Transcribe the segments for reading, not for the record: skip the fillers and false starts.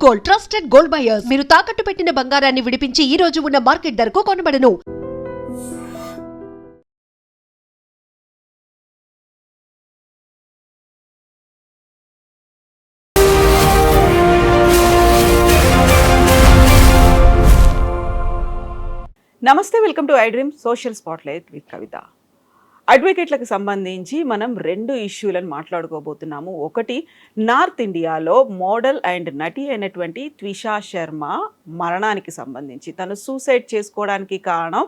Gold, trusted gold buyers. మీరు తాకట్టు పెట్టిన బంగారాన్ని విడిపించి ఈ రోజు ఉన్న మార్కెట్ ధరకు కొనబడను. నమస్తే, welcome to I dream social spotlight with Kavitha. అడ్వకేట్లకు సంబంధించి మనం రెండు ఇష్యూలను మాట్లాడుకోబోతున్నాము. ఒకటి, నార్త్ ఇండియాలో మోడల్ అండ్ నటి అయినటువంటి త్విషా శర్మ మరణానికి సంబంధించి. తను సూసైడ్ చేసుకోవడానికి కారణం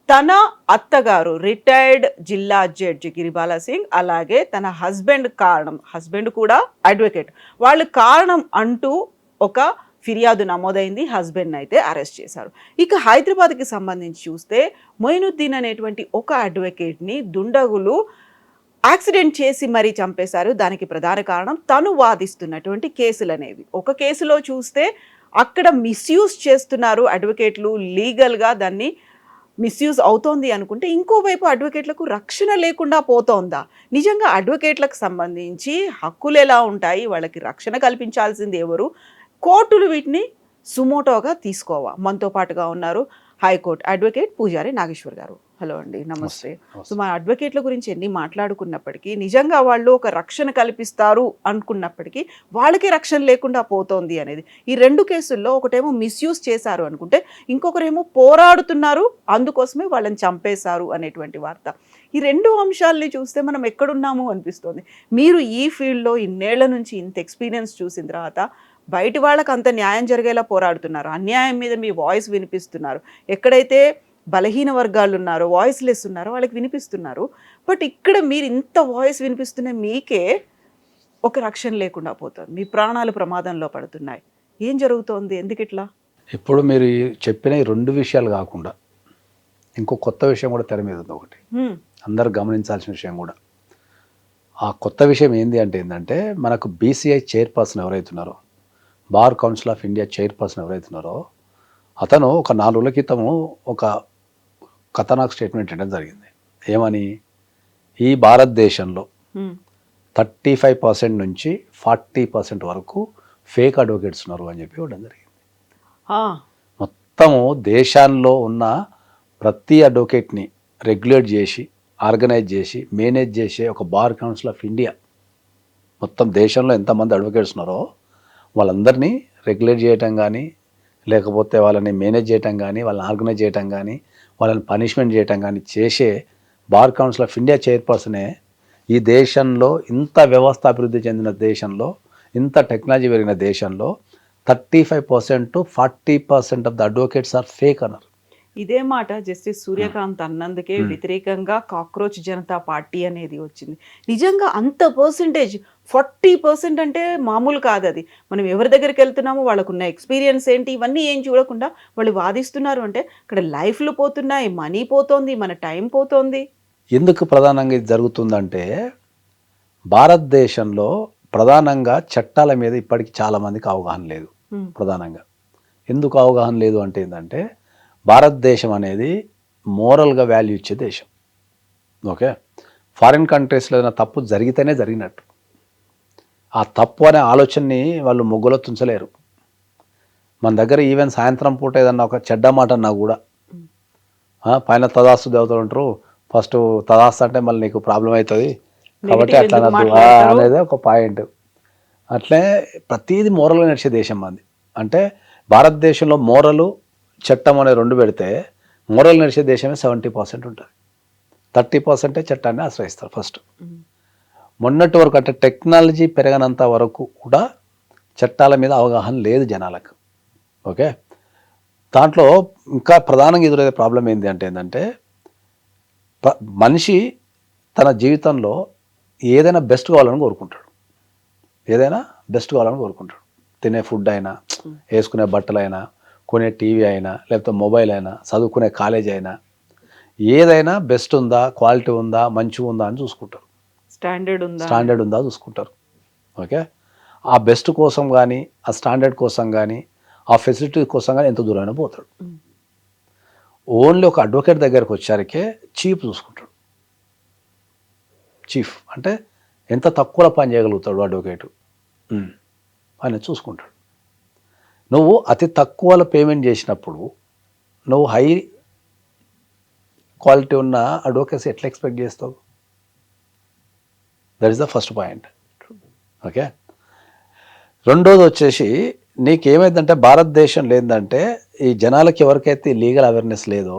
తన అత్తగారు రిటైర్డ్ జిల్లా జడ్జి గిరిబాలా సింగ్, అలాగే తన హస్బెండ్ కారణం. హస్బెండ్ కూడా అడ్వకేట్. వాళ్ళు కారణం అంటూ ఒక ఫిర్యాదు నమోదైంది. హస్బెండ్ని అయితే అరెస్ట్ చేశారు. ఇక హైదరాబాద్కి సంబంధించి చూస్తే మొయినుద్దీన్ అనేటువంటి ఒక అడ్వకేట్ని దుండగులు యాక్సిడెంట్ చేసి మరీ చంపేశారు. దానికి ప్రధాన కారణం తను వాదిస్తున్నటువంటి కేసులు అనేవి. ఒక కేసులో చూస్తే అక్కడ మిస్యూజ్ చేస్తున్నారు అడ్వకేట్లు, లీగల్గా దాన్ని మిస్యూజ్ అవుతోంది అనుకుంటే, ఇంకోవైపు అడ్వకేట్లకు రక్షణ లేకుండా పోతోందా? నిజంగా అడ్వకేట్లకు సంబంధించి హక్కులు ఎలా ఉంటాయి? వాళ్ళకి రక్షణ కల్పించాల్సింది ఎవరు? కోర్టులు వీటిని సుమోటోగా తీసుకోవా? మనతో పాటుగా ఉన్నారు హైకోర్టు అడ్వకేట్ పూజారి నాగేశ్వర్ గారు. హలో అండి, నమస్తే. సో మన అడ్వకేట్ల గురించి ఎన్ని మాట్లాడుకున్నప్పటికీ, నిజంగా వాళ్ళు ఒక రక్షణ కల్పిస్తారు అనుకున్నప్పటికీ వాళ్ళకి రక్షణ లేకుండా పోతోంది అనేది. ఈ రెండు కేసుల్లో ఒకటేమో మిస్యూజ్ చేశారు అనుకుంటే, ఇంకొకరేమో పోరాడుతున్నారు, అందుకోసమే వాళ్ళని చంపేశారు అనేటువంటి వార్త. ఈ రెండు అంశాలని చూస్తే మనం ఎక్కడున్నాము అనిపిస్తోంది. మీరు ఈ ఫీల్డ్లో ఇన్నేళ్ల నుంచి ఇంత ఎక్స్పీరియన్స్ చూసిన తర్వాత బయటి వాళ్ళకి అంత న్యాయం జరిగేలా పోరాడుతున్నారు, అన్యాయం మీద మీ వాయిస్ వినిపిస్తున్నారు. ఎక్కడైతే బలహీన వర్గాలు ఉన్నారో, వాయిస్ లెస్ ఉన్నారో వాళ్ళకి వినిపిస్తున్నారు. బట్ ఇక్కడ మీరు ఇంత వాయిస్ వినిపిస్తున్న మీకే ఒక రక్షణ లేకుండా పోతుంది, మీ ప్రాణాలు ప్రమాదంలో పడుతున్నాయి. ఏం జరుగుతోంది? ఎందుకు ఇట్లా? ఇప్పుడు మీరు చెప్పిన ఈ రెండు విషయాలు కాకుండా ఇంకో కొత్త విషయం కూడా తెర మీద ఉంది. ఒకటి అందరు గమనించాల్సిన విషయం కూడా. ఆ కొత్త విషయం ఏంటంటే మనకు బీసీఐ చైర్పర్సన్ ఎవరైతున్నారో, bar council of India chairperson ఎవరైతున్నారో, అతను ఒక 4 రోజుల క్రితము ఒక ఖతర్నాక్ స్టేట్మెంట్ ఇవ్వడం జరిగింది. ఏమని? ఈ భారతదేశంలో 35% నుంచి 40% వరకు ఫేక్ అడ్వకేట్స్ ఉన్నారు అని చెప్పి ఇవ్వడం జరిగింది. మొత్తము దేశాల్లో ఉన్న ప్రతి అడ్వకేట్ని రెగ్యులేట్ చేసి, ఆర్గనైజ్ చేసి, మేనేజ్ చేసే ఒక బార్ కౌన్సిల్ ఆఫ్ ఇండియా, మొత్తం దేశంలో ఎంతమంది అడ్వకేట్స్ ఉన్నారో వాళ్ళందరినీ రెగ్యులేట్ చేయటం కానీ, లేకపోతే వాళ్ళని మేనేజ్ చేయటం కానీ, వాళ్ళని ఆర్గనైజ్ చేయటం కానీ, వాళ్ళని పనిష్మెంట్ చేయటం కానీ చేసే బార్ కౌన్సిల్ ఆఫ్ ఇండియా చైర్పర్సనే ఈ దేశంలో, ఇంత వ్యవస్థ అభివృద్ధి చెందిన దేశంలో, ఇంత టెక్నాలజీ పెరిగిన దేశంలో 35% to 40% of the advocates are fake అన్నారు. ఇదే మాట జస్టిస్ సూర్యకాంత్ అన్నందుకే వ్యతిరేకంగా కాక్రోచ్ జనతా పార్టీ అనేది వచ్చింది. నిజంగా అంత పర్సంటేజ్ 40% అంటే మామూలు కాదు. అది మనం ఎవరి దగ్గరికి వెళ్తున్నామో, వాళ్ళకున్న ఎక్స్పీరియన్స్ ఏంటి, ఇవన్నీ ఏం చూడకుండా వాళ్ళు వాదిస్తున్నారు అంటే అక్కడ లైఫ్లు పోతున్నాయి, మనీ పోతోంది, మన టైం పోతోంది. ఎందుకు ప్రధానంగా ఇది జరుగుతుందంటే, భారతదేశంలో ప్రధానంగా చట్టాల మీద ఇప్పటికీ చాలామందికి అవగాహన లేదు. ప్రధానంగా ఎందుకు అవగాహన లేదు అంటే ఏంటంటే, భారతదేశం అనేది మోరల్గా వాల్యూ ఇచ్చే దేశం. ఓకే, ఫారిన్ కంట్రీస్లో ఏదైనా తప్పు జరిగితేనే జరిగినట్టు. ఆ తప్పు అనే ఆలోచనని వాళ్ళు మొగ్గులో తుంచలేరు. మన దగ్గర ఈవెన్ సాయంత్రం పూట ఏదన్నా ఒక చెడ్డ మాట అన్నా కూడా పైన తదాస్తు దేవతలు ఉంటారు, ఫస్ట్ తదాస్తు అంటే మళ్ళీ నీకు ప్రాబ్లం అవుతుంది కాబట్టి అట్లా అనేది ఒక పాయింట్. అట్లే ప్రతిదీ మోరల్గా నడిచే దేశం మంది. అంటే భారతదేశంలో మోరలు, చట్టం అనే రెండు పెడితే మోరల్ నడిచే దేశమే 70% ఉంటుంది. 30% చట్టాన్ని ఆశ్రయిస్తారు ఫస్ట్. మొన్నటి వరకు అంటే టెక్నాలజీ పెరగనంత వరకు కూడా చట్టాల మీద అవగాహన లేదు జనాలకు. ఓకే, దాంట్లో ఇంకా ప్రధానంగా ఎదురయ్యే ప్రాబ్లం ఏంటంటే మనిషి తన జీవితంలో ఏదైనా బెస్ట్ కావాలని కోరుకుంటాడు. ఏదైనా బెస్ట్ కావాలని కోరుకుంటాడు. తినే ఫుడ్ అయినా, వేసుకునే బట్టలైనా, కొనే టీవీ అయినా, లేకపోతే మొబైల్ అయినా, చదువుకునే కాలేజ్ అయినా, ఏదైనా బెస్ట్ ఉందా, క్వాలిటీ ఉందా, మంచిగా ఉందా అని చూసుకుంటారు. స్టాండర్డ్ ఉందా చూసుకుంటారు. ఓకే, ఆ బెస్ట్ కోసం కానీ, ఆ స్టాండర్డ్ కోసం కానీ, ఆ ఫెసిలిటీ కోసం కానీ ఎంత దూరమైనా పోతాడు. ఓన్లీ ఒక అడ్వకేట్ దగ్గరకు వచ్చారికే చీప్ చూసుకుంటాడు. చీఫ్ అంటే ఎంత తక్కువ పని చేయగలుగుతాడు అడ్వకేటు అని చూసుకుంటాడు. నువ్వు అతి తక్కువలో పేమెంట్ చేసినప్పుడు నువ్వు హై క్వాలిటీ ఉన్న అడ్వకేసీ ఎట్లా ఎక్స్పెక్ట్ చేస్తావు? That is the first point. Okay, రెండోది వచ్చేసి నీకేమైందంటే భారతదేశం లేదంటే ఈ జనాలకి ఎవరికైతే లీగల్ అవేర్నెస్ లేదో,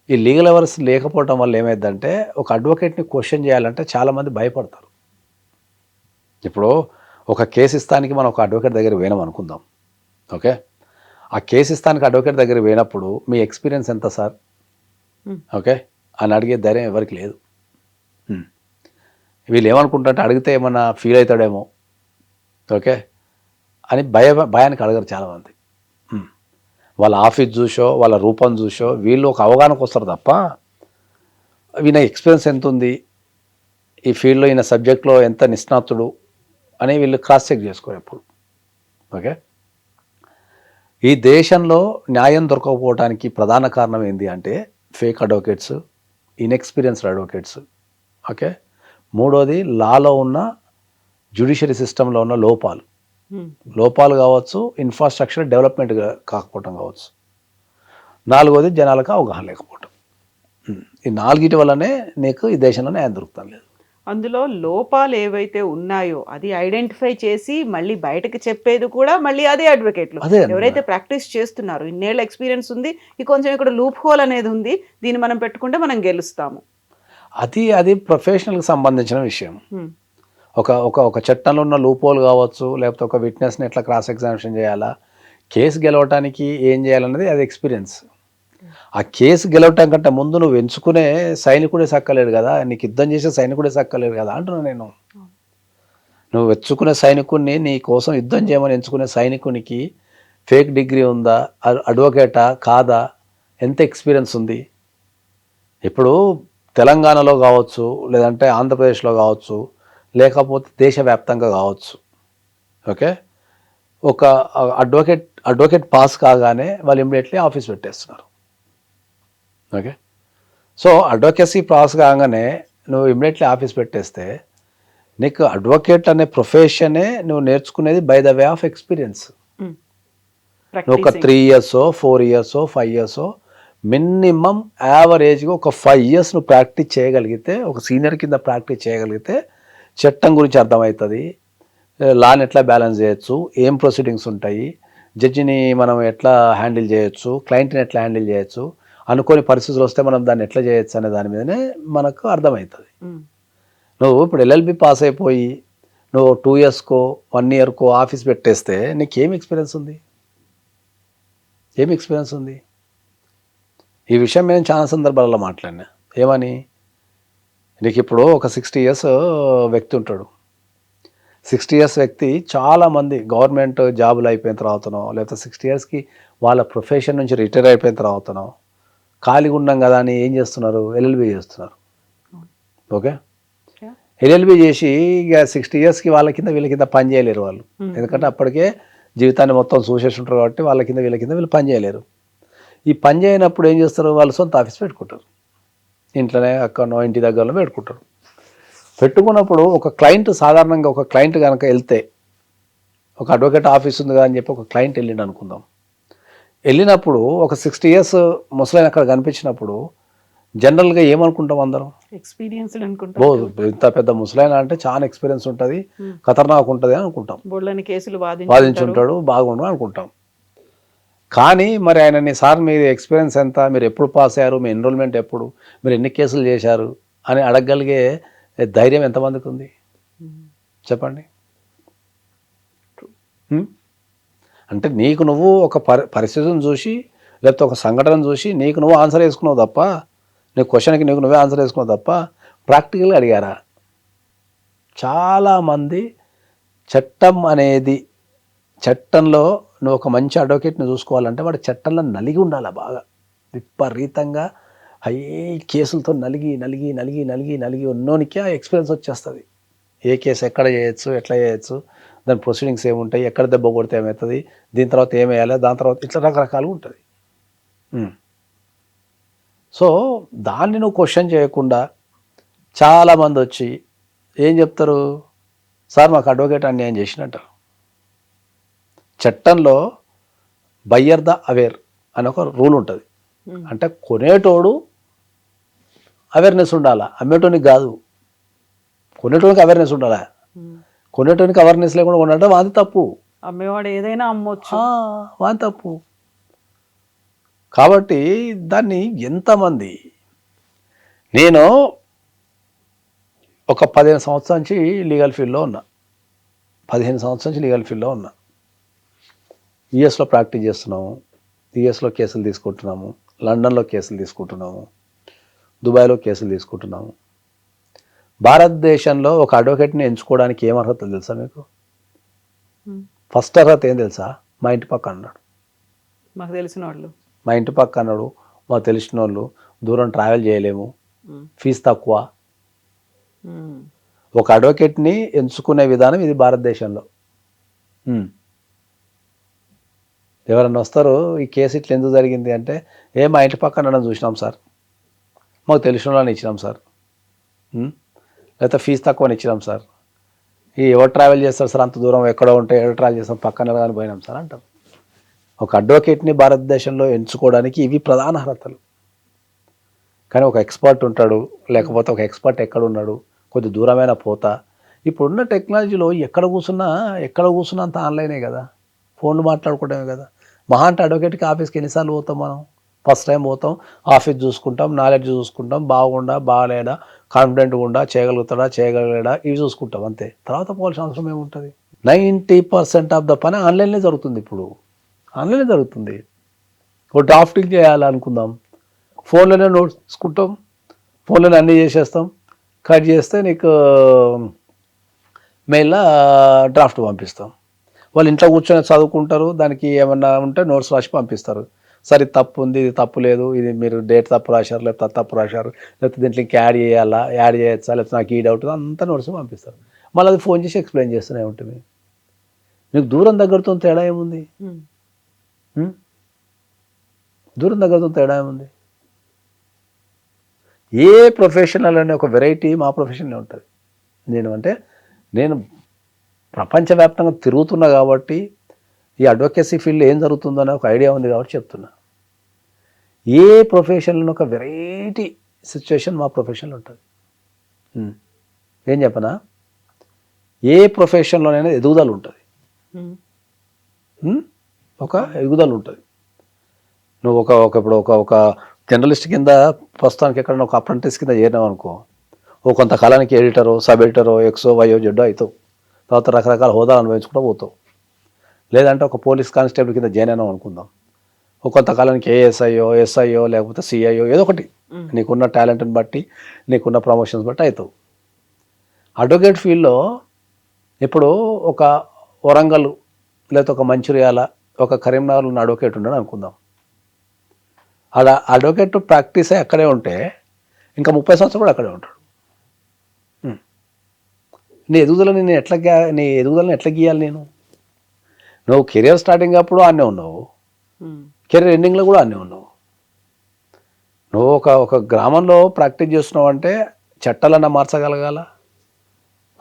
ఈ లీగల్ అవేర్నెస్ లేకపోవడం వల్ల ఏమైందంటే ఒక అడ్వకేట్ని క్వశ్చన్ చేయాలంటే చాలామంది భయపడతారు. ఇప్పుడు ఒక కేసు ఇస్తానికి మనం ఒక అడ్వకేట్ దగ్గర పోయినాం అనుకుందాం. ఓకే, ఆ కేసు ఇస్తానికి అడ్వకేట్ దగ్గర పోయినప్పుడు మీ ఎక్స్పీరియన్స్ ఎంత సార్ ఓకే అని అడిగే ధైర్యం ఎవరికి లేదు. వీళ్ళు ఏమనుకుంటారంటే అడిగితే ఏమన్నా ఫీల్ అవుతాడేమో ఓకే అని భయానికి అడగరు చాలామంది. వాళ్ళ ఆఫీస్ చూసో వాళ్ళ రూపం చూసో వీళ్ళు ఒక అవగాహనకు వస్తారు తప్ప ఈయన ఎక్స్పీరియన్స్ ఎంత ఉంది, ఈ ఫీల్డ్లో ఈయన సబ్జెక్ట్లో ఎంత నిష్ణాతుడు అని వీళ్ళు క్రాస్ చెక్ చేసుకోరు ఎప్పుడు. ఓకే, ఈ దేశంలో న్యాయం దొరకకపోవడానికి ప్రధాన కారణం ఏంటి అంటే fake advocates, inexperienced advocates. Okay, మూడోది లాలో ఉన్న జ్యుడిషియరీ సిస్టంలో ఉన్న లోపాలు కావచ్చు, ఇన్ఫ్రాస్ట్రక్చర్ డెవలప్మెంట్ కాకపోవటం కావచ్చు. నాలుగోది జనాలకు అవగాహన లేకపోవటం. ఈ నాలుగిటి వల్లనే నీకు ఈ దేశంలో న్యాయం దొరుకుతాం లేదు. అందులో లోపాలు ఏవైతే ఉన్నాయో అది ఐడెంటిఫై చేసి మళ్ళీ బయటకు చెప్పేది కూడా మళ్ళీ అదే అడ్వకేట్లు. ఎవరైతే ప్రాక్టీస్ చేస్తున్నారు, ఇన్నేళ్ళ ఎక్స్పీరియన్స్ ఉంది, ఈ కొంచెం ఇక్కడ లూప్ హోల్ అనేది ఉంది, దీన్ని మనం పెట్టుకుంటే మనం గెలుస్తాము. అది ప్రొఫెషనల్కి సంబంధించిన విషయం. ఒక ఒక ఒక చట్టంలో ఉన్న లూప్ హోల్ కావచ్చు, లేకపోతే ఒక విట్నెస్ని ఎట్లా క్రాస్ ఎగ్జామినేషన్ చేయాలా, కేసు గెలవటానికి ఏం చేయాలన్నది అది ఎక్స్పీరియన్స్. ఆ కేసు గెలవటం కంటే ముందు నువ్వు ఎంచుకునే సైనికుడే సక్కలేడు కదా, నీకు యుద్ధం చేసే సైనికుడే సక్కలేడు కదా అంటున్నా నేను. నువ్వు ఎంచుకునే సైనికుడిని, నీ కోసం యుద్ధం చేయమని ఎంచుకునే సైనికునికి ఫేక్ డిగ్రీ ఉందా, అడ్వకేటా కాదా, ఎంత ఎక్స్పీరియన్స్ ఉంది? ఇప్పుడు తెలంగాణలో కావచ్చు, లేదంటే ఆంధ్రప్రదేశ్లో కావచ్చు, లేకపోతే దేశవ్యాప్తంగా కావచ్చు. ఓకే, ఒక అడ్వకేట్ పాస్ కాగానే వాళ్ళు ఇమ్మీడియట్లీ ఆఫీస్ పెట్టేస్తున్నారు. ఓకే, సో అడ్వకేసీ పాస్ కాగానే నువ్వు ఇమ్మీడియట్లీ ఆఫీస్ పెట్టేస్తే నీకు అడ్వకేట్ అనే ప్రొఫెషనే నువ్వు నేర్చుకునేది by the way of experience. నువ్వు ఒక 3 years 4 years 5 years మినిమం యావరేజ్గా ఒక 5 years నువ్వు ప్రాక్టీస్ చేయగలిగితే, ఒక సీనియర్ కింద ప్రాక్టీస్ చేయగలిగితే చట్టం గురించి అర్థమవుతుంది, లాని ఎట్లా బ్యాలెన్స్ చేయొచ్చు, ఏం ప్రొసీడింగ్స్ ఉంటాయి, జడ్జిని మనం ఎట్లా హ్యాండిల్ చేయొచ్చు, క్లయింట్ని ఎట్లా హ్యాండిల్ చేయొచ్చు, అనుకోని పరిస్థితులు వస్తే మనం దాన్ని ఎట్లా చేయొచ్చు అనే దాని మీదనే మనకు అర్థమవుతుంది. నువ్వు ఇప్పుడు LLB పాస్ అయిపోయి నువ్వు 2 yearsకో 1 yearకో ఆఫీస్ పెట్టేస్తే నీకేం ఎక్స్పీరియన్స్ ఉంది? ఏం ఎక్స్పీరియన్స్ ఉంది? ఈ విషయం నేను చాలా సందర్భాలలో మాట్లాడినా. ఏమని, నీకు ఇప్పుడు ఒక 60 years వ్యక్తి ఉంటాడు. 60 years వ్యక్తి చాలామంది గవర్నమెంట్ జాబులు అయిపోయిన తర్వాతనో, లేకపోతే 60 yearsకి వాళ్ళ ప్రొఫెషన్ నుంచి రిటైర్ అయిపోయిన తర్వాతనో ఖాళీగా ఉన్నాం కదా అని ఏం చేస్తున్నారు? LLB చేస్తున్నారు. ఓకే, LLB చేసి ఇక 60 yearsకి వాళ్ళ కింద వీళ్ళ కింద పని చేయలేరు వాళ్ళు. ఎందుకంటే అప్పటికే జీవితాన్ని మొత్తం చూసేసి ఉంటారు కాబట్టి వాళ్ళ కింద వీళ్ళ కింద వీళ్ళు పని చేయలేరు. ఈ పని చేయనప్పుడు ఏం చేస్తారు? వాళ్ళు సొంత ఆఫీస్ పెట్టుకుంటారు, ఇంట్లోనే అక్కడనో ఇంటి దగ్గరలో పెట్టుకుంటారు. పెట్టుకున్నప్పుడు ఒక క్లయింట్, సాధారణంగా ఒక క్లయింట్ కనుక వెళ్తే, ఒక అడ్వకేట్ ఆఫీస్ ఉంది కదా అని చెప్పి ఒక క్లయింట్ వెళ్ళిండు అనుకుందాం. వెళ్ళినప్పుడు ఒక 60 years ముసలైన అక్కడ కనిపించినప్పుడు జనరల్గా ఏమనుకుంటాం అందరం? ఎక్స్పీరియన్స్డ్ అనుకుంటాం. ఇంత పెద్ద ముసలైన అంటే చాలా ఎక్స్పీరియన్స్ ఉంటుంది, ఖతర్నాక్ ఉంటుంది అని అనుకుంటాం. బోల్డని కేసులు వాదించుంటాడు, బాగుండు అనుకుంటాం. కానీ మరి ఆయనని, సార్ మీ ఎక్స్పీరియన్స్ ఎంత, మీరు ఎప్పుడు పాస్ అయ్యారు, మీ ఎన్రోల్మెంట్ ఎప్పుడు, మీరు ఎన్ని కేసులు చేశారు అని అడగగలిగే ధైర్యం ఎంతమందికి ఉంది చెప్పండి? అంటే నీకు నువ్వు ఒక పరిస్థితిని చూసి, లేకపోతే ఒక సంఘటన చూసి నీకు నువ్వు ఆన్సర్ వేసుకున్నావు తప్ప, నీ క్వశ్చన్కి నీకు నువ్వే ఆన్సర్ వేసుకున్నావు తప్ప ప్రాక్టికల్గా అడిగారా? చాలామంది చట్టం అనేది, చట్టంలో నువ్వు ఒక మంచి అడ్వకేట్ని చూసుకోవాలంటే వాడు చట్టంలో నలిగి ఉండాలి, బాగా విపరీతంగా హై కేసులతో నలిగి ఉన్నోనికే ఆ ఎక్స్పీరియన్స్ వచ్చేస్తుంది. ఏ కేసు ఎక్కడ చేయొచ్చు, ఎట్లా చేయొచ్చు, దాని ప్రొసీడింగ్స్ ఏముంటాయి, ఎక్కడ దెబ్బ కొడితే ఏమవుతుంది, దీని తర్వాత ఏమేయాలి, దాని తర్వాత ఇట్లా రకరకాలుగా ఉంటుంది. సో దాన్ని నువ్వు క్వశ్చన్ చేయకుండా చాలామంది వచ్చి ఏం చెప్తారు? సార్ మాకు అడ్వకేట్ అన్యాయం చేసినట్టారు. చట్టంలో బయ్యర్ ద అవేర్ అని ఒక రూల్ ఉంటుంది. అంటే కొనేటోడు అవేర్నెస్ ఉండాలా, అమ్మేటోనికి కాదు. కొనేటోనికి అవేర్నెస్ ఉండాలా, కొనేటోనికి అవేర్నెస్ లేకుండా కొనడం వాది తప్పు. అమ్మేవాడు ఏదైనా అమ్మొచ్చు, వాది తప్పు. కాబట్టి దాన్ని ఎంతమంది, నేను ఒక 15 సంవత్సరాల నుంచి లీగల్ ఫీల్డ్లో ఉన్నా, 15 సంవత్సరాల నుంచి లీగల్ ఫీల్డ్లో ఉన్నా. యుఎస్లో ప్రాక్టీస్ చేస్తున్నాము, యుఎస్లో కేసులు తీసుకుంటున్నాము, లండన్లో కేసులు తీసుకుంటున్నాము, దుబాయ్లో కేసులు తీసుకుంటున్నాము. భారతదేశంలో ఒక అడ్వకేట్ని ఎంచుకోవడానికి ఏం అర్హత తెలుసా మీకు? ఫస్ట్ అర్హత ఏం తెలుసా? మా ఇంటి పక్క అన్నాడు, మాకు తెలిసిన వాళ్ళు, మా ఇంటి పక్క అన్నాడు, మాకు తెలిసిన వాళ్ళు, దూరం ట్రావెల్ చేయలేము, ఫీజు తక్కువ. ఒక అడ్వకేట్ని ఎంచుకునే విధానం ఇది భారతదేశంలో. ఎవరన్నా వస్తారు, ఈ కేసు ఇట్లా ఎందుకు జరిగింది అంటే, మా ఇంటి పక్కన నన్ను చూసినాం సార్, మాకు తెలిసిన వాళ్ళని ఇచ్చినాం సార్, లేకపోతే ఫీజు తక్కువని ఇచ్చినాం సార్, ఎవరు ట్రావెల్ చేస్తారు సార్ అంత దూరం, ఎక్కడో ఉంటే ఎవరు ట్రావెల్ చేస్తాం, పక్కన కానీ పోయినాం సార్ అంటాం. ఒక అడ్వకేట్ని భారతదేశంలో ఎంచుకోవడానికి ఇవి ప్రధాన అర్హతలు. కానీ ఒక ఎక్స్పర్ట్ ఉంటాడు, లేకపోతే ఒక ఎక్స్పర్ట్ ఎక్కడ ఉన్నాడు, కొద్ది దూరమైన పోతా. ఇప్పుడున్న టెక్నాలజీలో ఎక్కడ కూర్చున్నా అంత ఆన్లైనే కదా, ఫోన్లు మాట్లాడుకోవడమే కదా. మహా అంటే అడ్వకేట్కి ఆఫీస్కి ఎన్నిసార్లు పోతాం మనం? ఫస్ట్ టైం పోతాం, ఆఫీస్ చూసుకుంటాం, నాలెడ్జ్ చూసుకుంటాం, బాగలేడా, కాన్ఫిడెంట్గా ఉండా, చేయగలగలేడా ఇవి చూసుకుంటాం అంతే. తర్వాత పోవాల్సిన అవసరం ఏముంటుంది? 90% ఆఫ్ ద పని ఆన్లైన్లో జరుగుతుంది. ఇప్పుడు ఆన్లైన్లో జరుగుతుంది. ఒక డ్రాఫ్టింగ్ చేయాలనుకుందాం, ఫోన్లోనే నోట్స్ తీసుకుంటాం, ఫోన్లోనే అన్నీ చేసేస్తాం, కట్ చేస్తే నీకు మెయిల్లో డ్రాఫ్ట్ పంపిస్తాం. వాళ్ళు ఇంట్లో కూర్చొని చదువుకుంటారు, దానికి ఏమన్నా ఉంటే నోట్స్ రాసి పంపిస్తారు. సరే ఇది తప్పు ఉంది, ఇది తప్పు లేదు, ఇది మీరు డేట్ తప్పు రాశారు, లేకపోతే తప్పు రాశారు, లేకపోతే దీంట్లో ఇంకా యాడ్ చేయొచ్చా, లేకపోతే నాకు ఈ డౌట్, అంతా నోట్స్ పంపిస్తారు. మళ్ళీ అది ఫోన్ చేసి ఎక్స్ప్లెయిన్ చేస్తూనే ఉంటుంది. మీకు దూరం దగ్గరతో తేడా ఏముంది? దూరం దగ్గరతో తేడా ఏముంది? ఏ ప్రొఫెషనల్ అనే ఒక వెరైటీ మా ప్రొఫెషన్లో ఉంటుంది. నేను ప్రపంచవ్యాప్తంగా తిరుగుతున్నా కాబట్టి ఈ అడ్వకేసీ ఫీల్డ్ ఏం జరుగుతుందో అనే ఒక ఐడియా ఉంది కాబట్టి చెప్తున్నా. ఏ ప్రొఫెషన్లో ఒక వెరైటీ సిచ్యువేషన్ మా ప్రొఫెషన్లో ఉంటుంది. ఏం చెప్పనా, ఏ ప్రొఫెషన్లోనైనా ఎదుగుదల ఉంటుంది, ఒక ఎదుగుదల ఉంటుంది. నువ్వు ఒక జర్నలిస్ట్ కింద ప్రస్తుతానికి ఎక్కడైనా ఒక అప్రెంటిస్ కింద చేరినావు అనుకో, కొంతకాలానికి ఎడిటరో, సబ్ ఎడిటరో, ఎక్సో వైయో జెడ్డో అవుతావు. తర్వాత రకరకాల హోదాలు అనుభవించుకుంటూ పోతావు. లేదంటే ఒక పోలీస్ కానిస్టేబుల్ కింద జాయిన్ అయినావు అనుకుందాం, కొంతకాలానికి ఏఎస్ఐయో, ఎస్ఐయో, లేకపోతే సిఐయో ఏదో ఒకటి నీకున్న టాలెంట్ని బట్టి, నీకున్న ప్రమోషన్స్ బట్టి అవుతావు. అడ్వకేట్ ఫీల్డ్లో ఇప్పుడు ఒక వరంగల్, లేకపోతే ఒక మంచిర్యాల, ఒక కరీంనగర్లో ఉన్న అడ్వకేట్ ఉన్నాడు అనుకుందాం. అలా అడ్వకేట్ ప్రాక్టీస్ అక్కడే ఉంటే ఇంకా 30 సంవత్సరాలు కూడా అక్కడే ఉంటాడు. నీ ఎదుగుదలని ఎట్లా గీయాలి? నువ్వు కెరియర్ స్టార్టింగ్ అప్పుడు అన్నీ ఉన్నావు, కెరీర్ ఎండింగ్లో కూడా అన్నీ ఉన్నావు. నువ్వు ఒక గ్రామంలో ప్రాక్టీస్ చేస్తున్నావు అంటే చట్టాలన్నా మార్చగలగాల,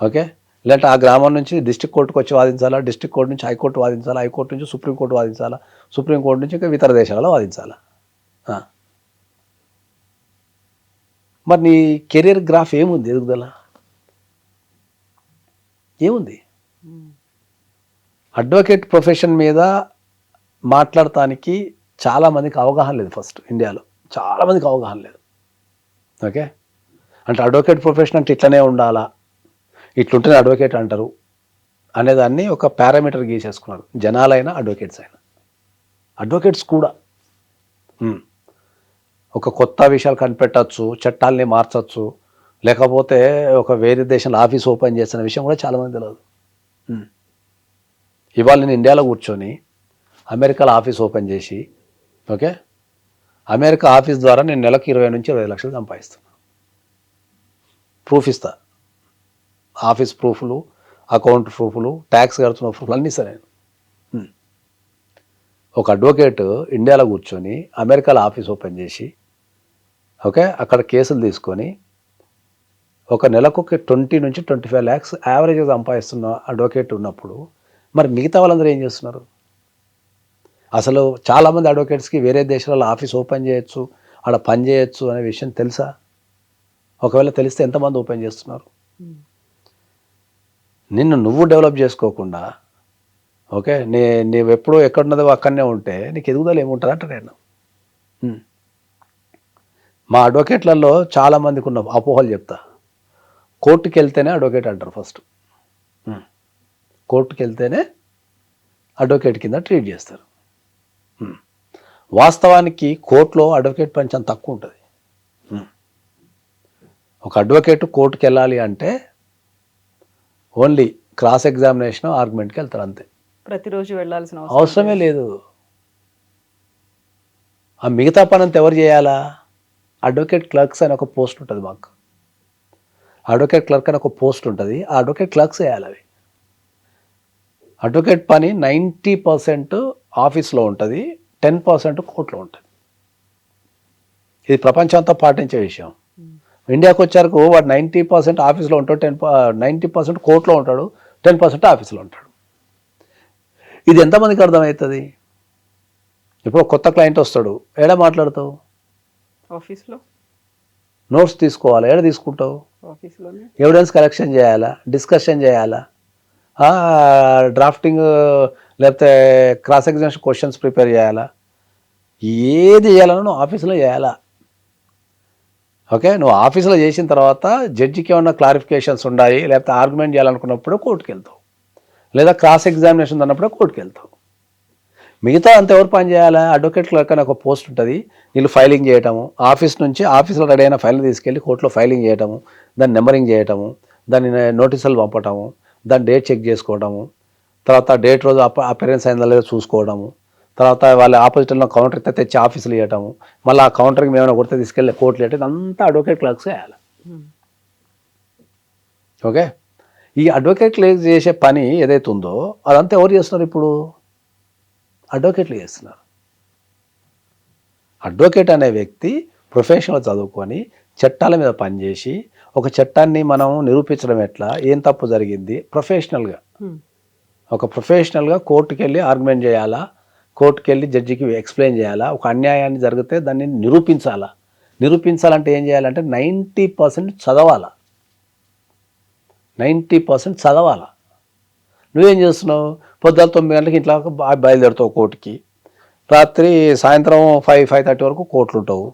ఓకే? లేదంటే ఆ గ్రామం నుంచి డిస్ట్రిక్ట్ కోర్టుకు వచ్చి వాదించాలా, డిస్ట్రిక్ట్ కోర్టు నుంచి హైకోర్టు వాదించాలా, హైకోర్టు నుంచి సుప్రీంకోర్టు వాదించాలా, సుప్రీంకోర్టు నుంచి ఇంకా ఇతర దేశాలలో వాదించాలా. మరి నీ కెరీర్ గ్రాఫ్ ఏముంది? ఎదుగుదల ఏముంది? అడ్వకేట్ ప్రొఫెషన్ మీద మాట్లాడటానికి చాలామందికి అవగాహన లేదు. ఫస్ట్ ఇండియాలో చాలామందికి అవగాహన లేదు, ఓకే? అంటే అడ్వకేట్ ప్రొఫెషన్ అంటే ఇట్లనే ఉండాలా, ఇట్లుంటేనే అడ్వకేట్ అంటారు అనేదాన్ని ఒక పారామీటర్ గీసేసుకున్నారు జనాలైనా, అడ్వకేట్స్ కూడా. ఒక కొత్త విషయాలు కనిపెట్టచ్చు, చట్టాలని మార్చచ్చు, లేకపోతే ఒక వేరే దేశంలో ఆఫీస్ ఓపెన్ చేసిన విషయం కూడా చాలామంది తెలియదు. ఇవాళ నేను ఇండియాలో కూర్చొని అమెరికాలో ఆఫీస్ ఓపెన్ చేసి, ఓకే, అమెరికా ఆఫీస్ ద్వారా నేను నెలకు 20 నుంచి 25 లక్షలు సంపాదిస్తున్నా. ప్రూఫ్ ఇస్తా, ఆఫీస్ ప్రూఫ్లు, అకౌంట్ ప్రూఫ్లు, ట్యాక్స్ కడుతున్న ప్రూఫ్లు అన్నీ సరే. ఒక అడ్వకేట్ ఇండియాలో కూర్చొని అమెరికాలో ఆఫీస్ ఓపెన్ చేసి, ఓకే, అక్కడ కేసులు తీసుకొని ఒక నెలకు 20 నుంచి 25 lakhs యావరేజ్గా సంపాదిస్తున్న అడ్వకేట్ ఉన్నప్పుడు మరి మిగతా వాళ్ళందరూ ఏం చేస్తున్నారు? అసలు చాలామంది అడ్వకేట్స్కి వేరే దేశాలలో ఆఫీస్ ఓపెన్ చేయొచ్చు, ఆడ పని చేయొచ్చు అనే విషయం తెలుసా? ఒకవేళ తెలిస్తే ఎంతమంది ఓపెన్ చేస్తున్నారు? నిన్ను నువ్వు డెవలప్ చేసుకోకుండా, ఓకే, నీవు ఎప్పుడూ ఎక్కడున్నదో అక్కడనే ఉంటే నీకు ఎదుగుదల ఏముంటుంది అంట నేను. మా అడ్వకేట్లలో చాలామందికి ఉన్న అపోహలు చెప్తా. కోర్టుకి వెళ్తేనే అడ్వకేట్ అంటారు ఫస్ట్. కోర్టుకి వెళ్తేనే అడ్వకేట్ కింద ట్రీట్ చేస్తారు. వాస్తవానికి కోర్టులో అడ్వకేట్ పని చాలా తక్కువ ఉంటుంది. ఒక అడ్వకేట్ కోర్టుకి వెళ్ళాలి అంటే ఓన్లీ క్రాస్ ఎగ్జామినేషన్, ఆర్గ్యుమెంట్కి వెళ్తారు అంతే. ప్రతిరోజు వెళ్ళాల్సిన అవసరమే లేదు. ఆ మిగతా పని అంతా ఎవరు చేయాలా? అడ్వకేట్ క్లర్క్స్ అని ఒక పోస్ట్ ఉంటుంది మాకు. అడ్వకేట్ క్లర్క్ అని ఒక పోస్ట్ ఉంటుంది. ఆ అడ్వకేట్ క్లర్క్స్ చేయాలి అవి. అడ్వకేట్ పని 90% ఆఫీస్లో ఉంటుంది, 10% కోర్టులో ఉంటుంది. ఇది ప్రపంచం అంతా పాటించే విషయం. ఇండియాకి వచ్చారకు వాడు 90% ఆఫీస్లో ఉంటాడు, 90% కోర్టులో ఉంటాడు, 10% ఆఫీస్లో ఉంటాడు. ఇది ఎంతమందికి అర్థమవుతుంది? ఇప్పుడు కొత్త క్లయింట్ వస్తాడు, ఏడ మాట్లాడతావు? ఆఫీస్లో. నోట్స్ తీసుకోవాలి, ఏడ తీసుకుంటావు? ఆఫీస్లోనే. ఎవిడెన్స్ కలెక్షన్ చేయాలా, డిస్కషన్ చేయాలా, డ్రాఫ్టింగ్ లేకపోతే క్రాస్ ఎగ్జామినేషన్ క్వశ్చన్స్ ప్రిపేర్ చేయాలా, ఏది చేయాలన్నా నువ్వు ఆఫీసులో చేయాలా. ఓకే, నువ్వు ఆఫీసులో చేసిన తర్వాత జడ్జికి ఏమన్నా క్లారిఫికేషన్స్ ఉండాలి, లేకపోతే ఆర్గ్యుమెంట్ చేయాలనుకున్నప్పుడు కోర్టుకు వెళ్తావు, లేదా క్రాస్ ఎగ్జామినేషన్ అన్నప్పుడు కోర్టుకు వెళ్తావు. మిగతా అంత ఎవరు పని చేయాలా? అడ్వకేట్ క్లర్క్ అని ఒక పోస్ట్ ఉంటుంది. వీళ్ళు ఫైలింగ్ చేయటము, ఆఫీస్ నుంచి ఆఫీస్లో రెడీ అయిన ఫైల్ తీసుకెళ్ళి కోర్టులో ఫైలింగ్ చేయటము, దాన్ని నెంబరింగ్ చేయటము, దాన్ని నోటీసులు పంపటము, దాన్ని డేట్ చెక్ చేసుకోవడము, తర్వాత డేట్ రోజు అపీరెన్స్ అయిందా లేదో చూసుకోవడము, తర్వాత వాళ్ళ ఆపోజిట్లో కౌంటర్ ఇస్తే తెచ్చి ఆఫీసులు ఇవ్వటము, మళ్ళీ ఆ కౌంటర్కి మేమైనా కొడితే తీసుకెళ్ళి కోర్టులు ఇవ్వటం, అంతా అడ్వకేట్ క్లర్క్స్ చేయాలి. ఓకే, ఈ అడ్వకేట్ క్లర్క్ చేసే పని ఏదైతే ఉందో అదంతా ఎవరు చేస్తున్నారు? ఇప్పుడు అడ్వకేట్లు చేస్తున్నారు. అడ్వకేట్ అనే వ్యక్తి ప్రొఫెషనల్ చదువుకొని చట్టాల మీద పనిచేసి ఒక చట్టాన్ని మనం నిరూపించడం ఎట్లా, ఏం తప్పు జరిగింది, ప్రొఫెషనల్గా కోర్టుకు వెళ్ళి ఆర్గ్యుమెంట్ చేయాలా, కోర్టుకు వెళ్ళి జడ్జికి ఎక్స్ప్లెయిన్ చేయాలా, ఒక అన్యాయాన్ని జరిగితే దాన్ని నిరూపించాలా. నిరూపించాలంటే ఏం చేయాలంటే 90% చదవాలా. 90% చదవాలా. నువ్వేం చేస్తున్నావు? పొద్దున్న 9 గంటలకు ఇంట్లో బయలుదేరుతావు కోర్టుకి, రాత్రి సాయంత్రం 5-5:30 వరకు కోర్టులు ఉంటావు,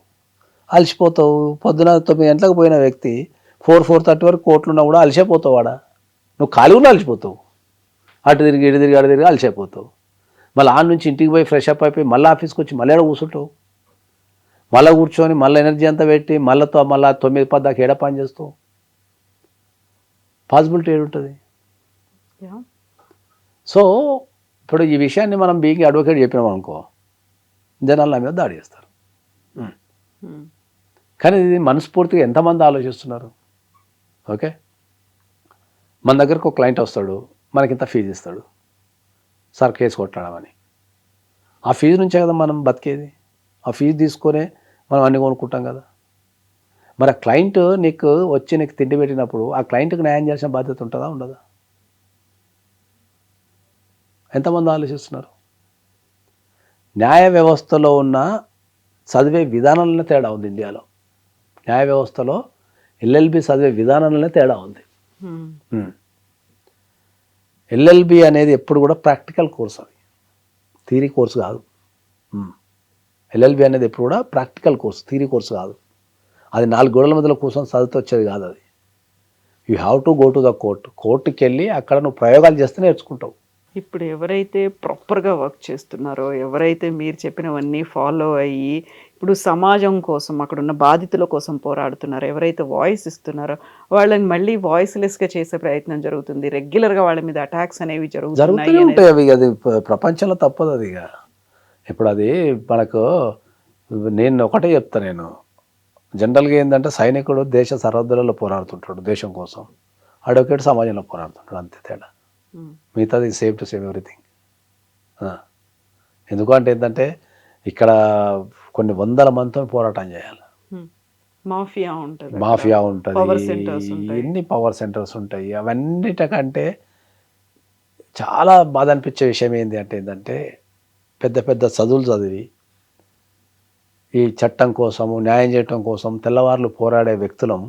అలసిపోతావు. పొద్దున 9 గంటలకు పోయిన వ్యక్తి 4-4:30 వరకు కోర్టులు ఉన్నా కూడా అలసిపోతావు. వాడా నువ్వు ఖాళీ కూడా అలసిపోతావు, అటు తిరిగి ఇటు తిరిగి అటు తిరిగి అలసిపోతావు. మళ్ళీ ఆ నుంచి ఇంటికి పోయి ఫ్రెష్ అప్ అయిపోయి మళ్ళీ ఆఫీస్కి వచ్చి మళ్ళీ ఏడ కూర్చుంటావు, మళ్ళీ కూర్చొని మళ్ళీ ఎనర్జీ అంతా పెట్టి మళ్ళీ 9-10 దాకా ఏడ పని చేస్తావు. పాసిబిలిటీ ఏడుంటుంది? సో ఇప్పుడు ఈ విషయాన్ని మనం బీయింగ్ అడ్వకేట్ చెప్పినాం అనుకో, జనాలు నా మీద దాడి చేస్తారు. కానీ ఇది మనస్ఫూర్తిగా ఎంతమంది ఆలోచిస్తున్నారు? ఓకే, మన దగ్గరకు ఒక క్లయింట్ వస్తాడు, మనకింత ఫీజు ఇస్తాడు, సార్ కేసు కొట్టడమని. ఆ ఫీజు నుంచే కదా మనం బతికేది, ఆ ఫీజు తీసుకొనే మనం అన్నీ కొనుక్కుంటాం కదా. మరి ఆ క్లయింట్ నీకు వచ్చి నీకు తిండి పెట్టినప్పుడు ఆ క్లయింట్కి న్యాయం చేయాల్సిన బాధ్యత ఉంటుందా, ఉండదా? ఎంతమంది ఆలోచిస్తున్నారు? న్యాయ వ్యవస్థలో ఉన్న చదివే విధానంలోనే తేడా ఉంది. ఇండియాలో న్యాయ వ్యవస్థలో ఎల్ఎల్బి చదివే విధానంలోనే తేడా ఉంది. ఎల్ఎల్బి అనేది ఎప్పుడు కూడా ప్రాక్టికల్ కోర్స్, అది థియరీ కోర్సు కాదు. ఎల్ఎల్బి అనేది ఎప్పుడు కూడా ప్రాక్టికల్ కోర్స్, థియరీ కోర్సు కాదు. అది 4 గోడల మధ్యలో కూర్చొని చదివితే వచ్చేది కాదు. అది you have to go to the court. కోర్టుకి వెళ్ళి అక్కడ నువ్వు ప్రయోగాలు చేస్తే నేర్చుకుంటావు. ఇప్పుడు ఎవరైతే ప్రాపర్గా వర్క్ చేస్తున్నారో, ఎవరైతే మీరు చెప్పినవన్నీ ఫాలో అయ్యి ఇప్పుడు సమాజం కోసం, అక్కడున్న బాధితుల కోసం పోరాడుతున్నారో, ఎవరైతే వాయిస్ ఇస్తున్నారో వాళ్ళని మళ్ళీ వాయిస్లెస్గా చేసే ప్రయత్నం జరుగుతుంది. రెగ్యులర్గా వాళ్ళ మీద అటాక్స్ అనేవి జరుగుతూనే ఉంటాయి. అవి అది ప్రపంచంలో తప్పదు. అది ఇప్పుడు అది మనకు, నేను ఒకటే చెప్తాను, నేను జనరల్గా ఏంటంటే సైనికుడు దేశ సరిహద్దులలో పోరాడుతుంటాడు దేశం కోసం, అడ్వకేట్ సమాజంలో పోరాడుతుంటాడు, అంతే తేడా. మిగతాది సేమ్ టు సేమ్ ఎవ్రీథింగ్. ఎందుకంటే ఏంటంటే ఇక్కడ కొన్ని వందల మందితో పోరాటం చేయాలి. మాఫియా ఉంటుంది, ఎన్ని పవర్ సెంటర్స్ ఉంటాయి. అవన్నిటికంటే చాలా బాధ అనిపించే విషయం ఏంటంటే పెద్ద పెద్ద చదువులు చదివి ఈ చట్టం కోసము న్యాయం చేయటం కోసం తెల్లవార్లు పోరాడే వ్యక్తులం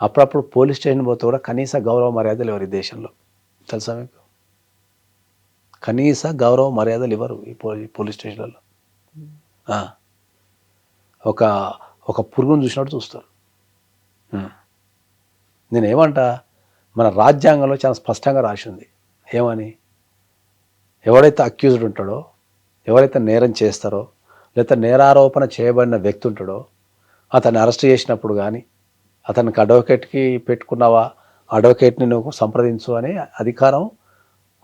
అప్పుడప్పుడు పోలీస్ స్టేషన్ పోతే కూడా కనీస గౌరవ మర్యాదలు ఎవరు ఈ దేశంలో తెలుసా మీకు? కనీస గౌరవ మర్యాదలు ఇవ్వరు ఈ పోలీస్ స్టేషన్లలో. ఒక ఒక పురుగును చూసినట్టు చూస్తారు. నేనేమంటా, మన రాజ్యాంగంలో చాలా స్పష్టంగా రాసింది ఏమని, ఎవడైతే అక్యూజ్డ్ ఉంటాడో, ఎవరైతే నేరం చేస్తారో, లేదా నేరారోపణ చేయబడిన వ్యక్తి ఉంటాడో అతన్ని అరెస్ట్ చేసినప్పుడు కానీ అతనికి అడ్వకేట్కి పెట్టుకున్నావా, అడ్వకేట్ని నువ్వు సంప్రదించు అనే అధికారం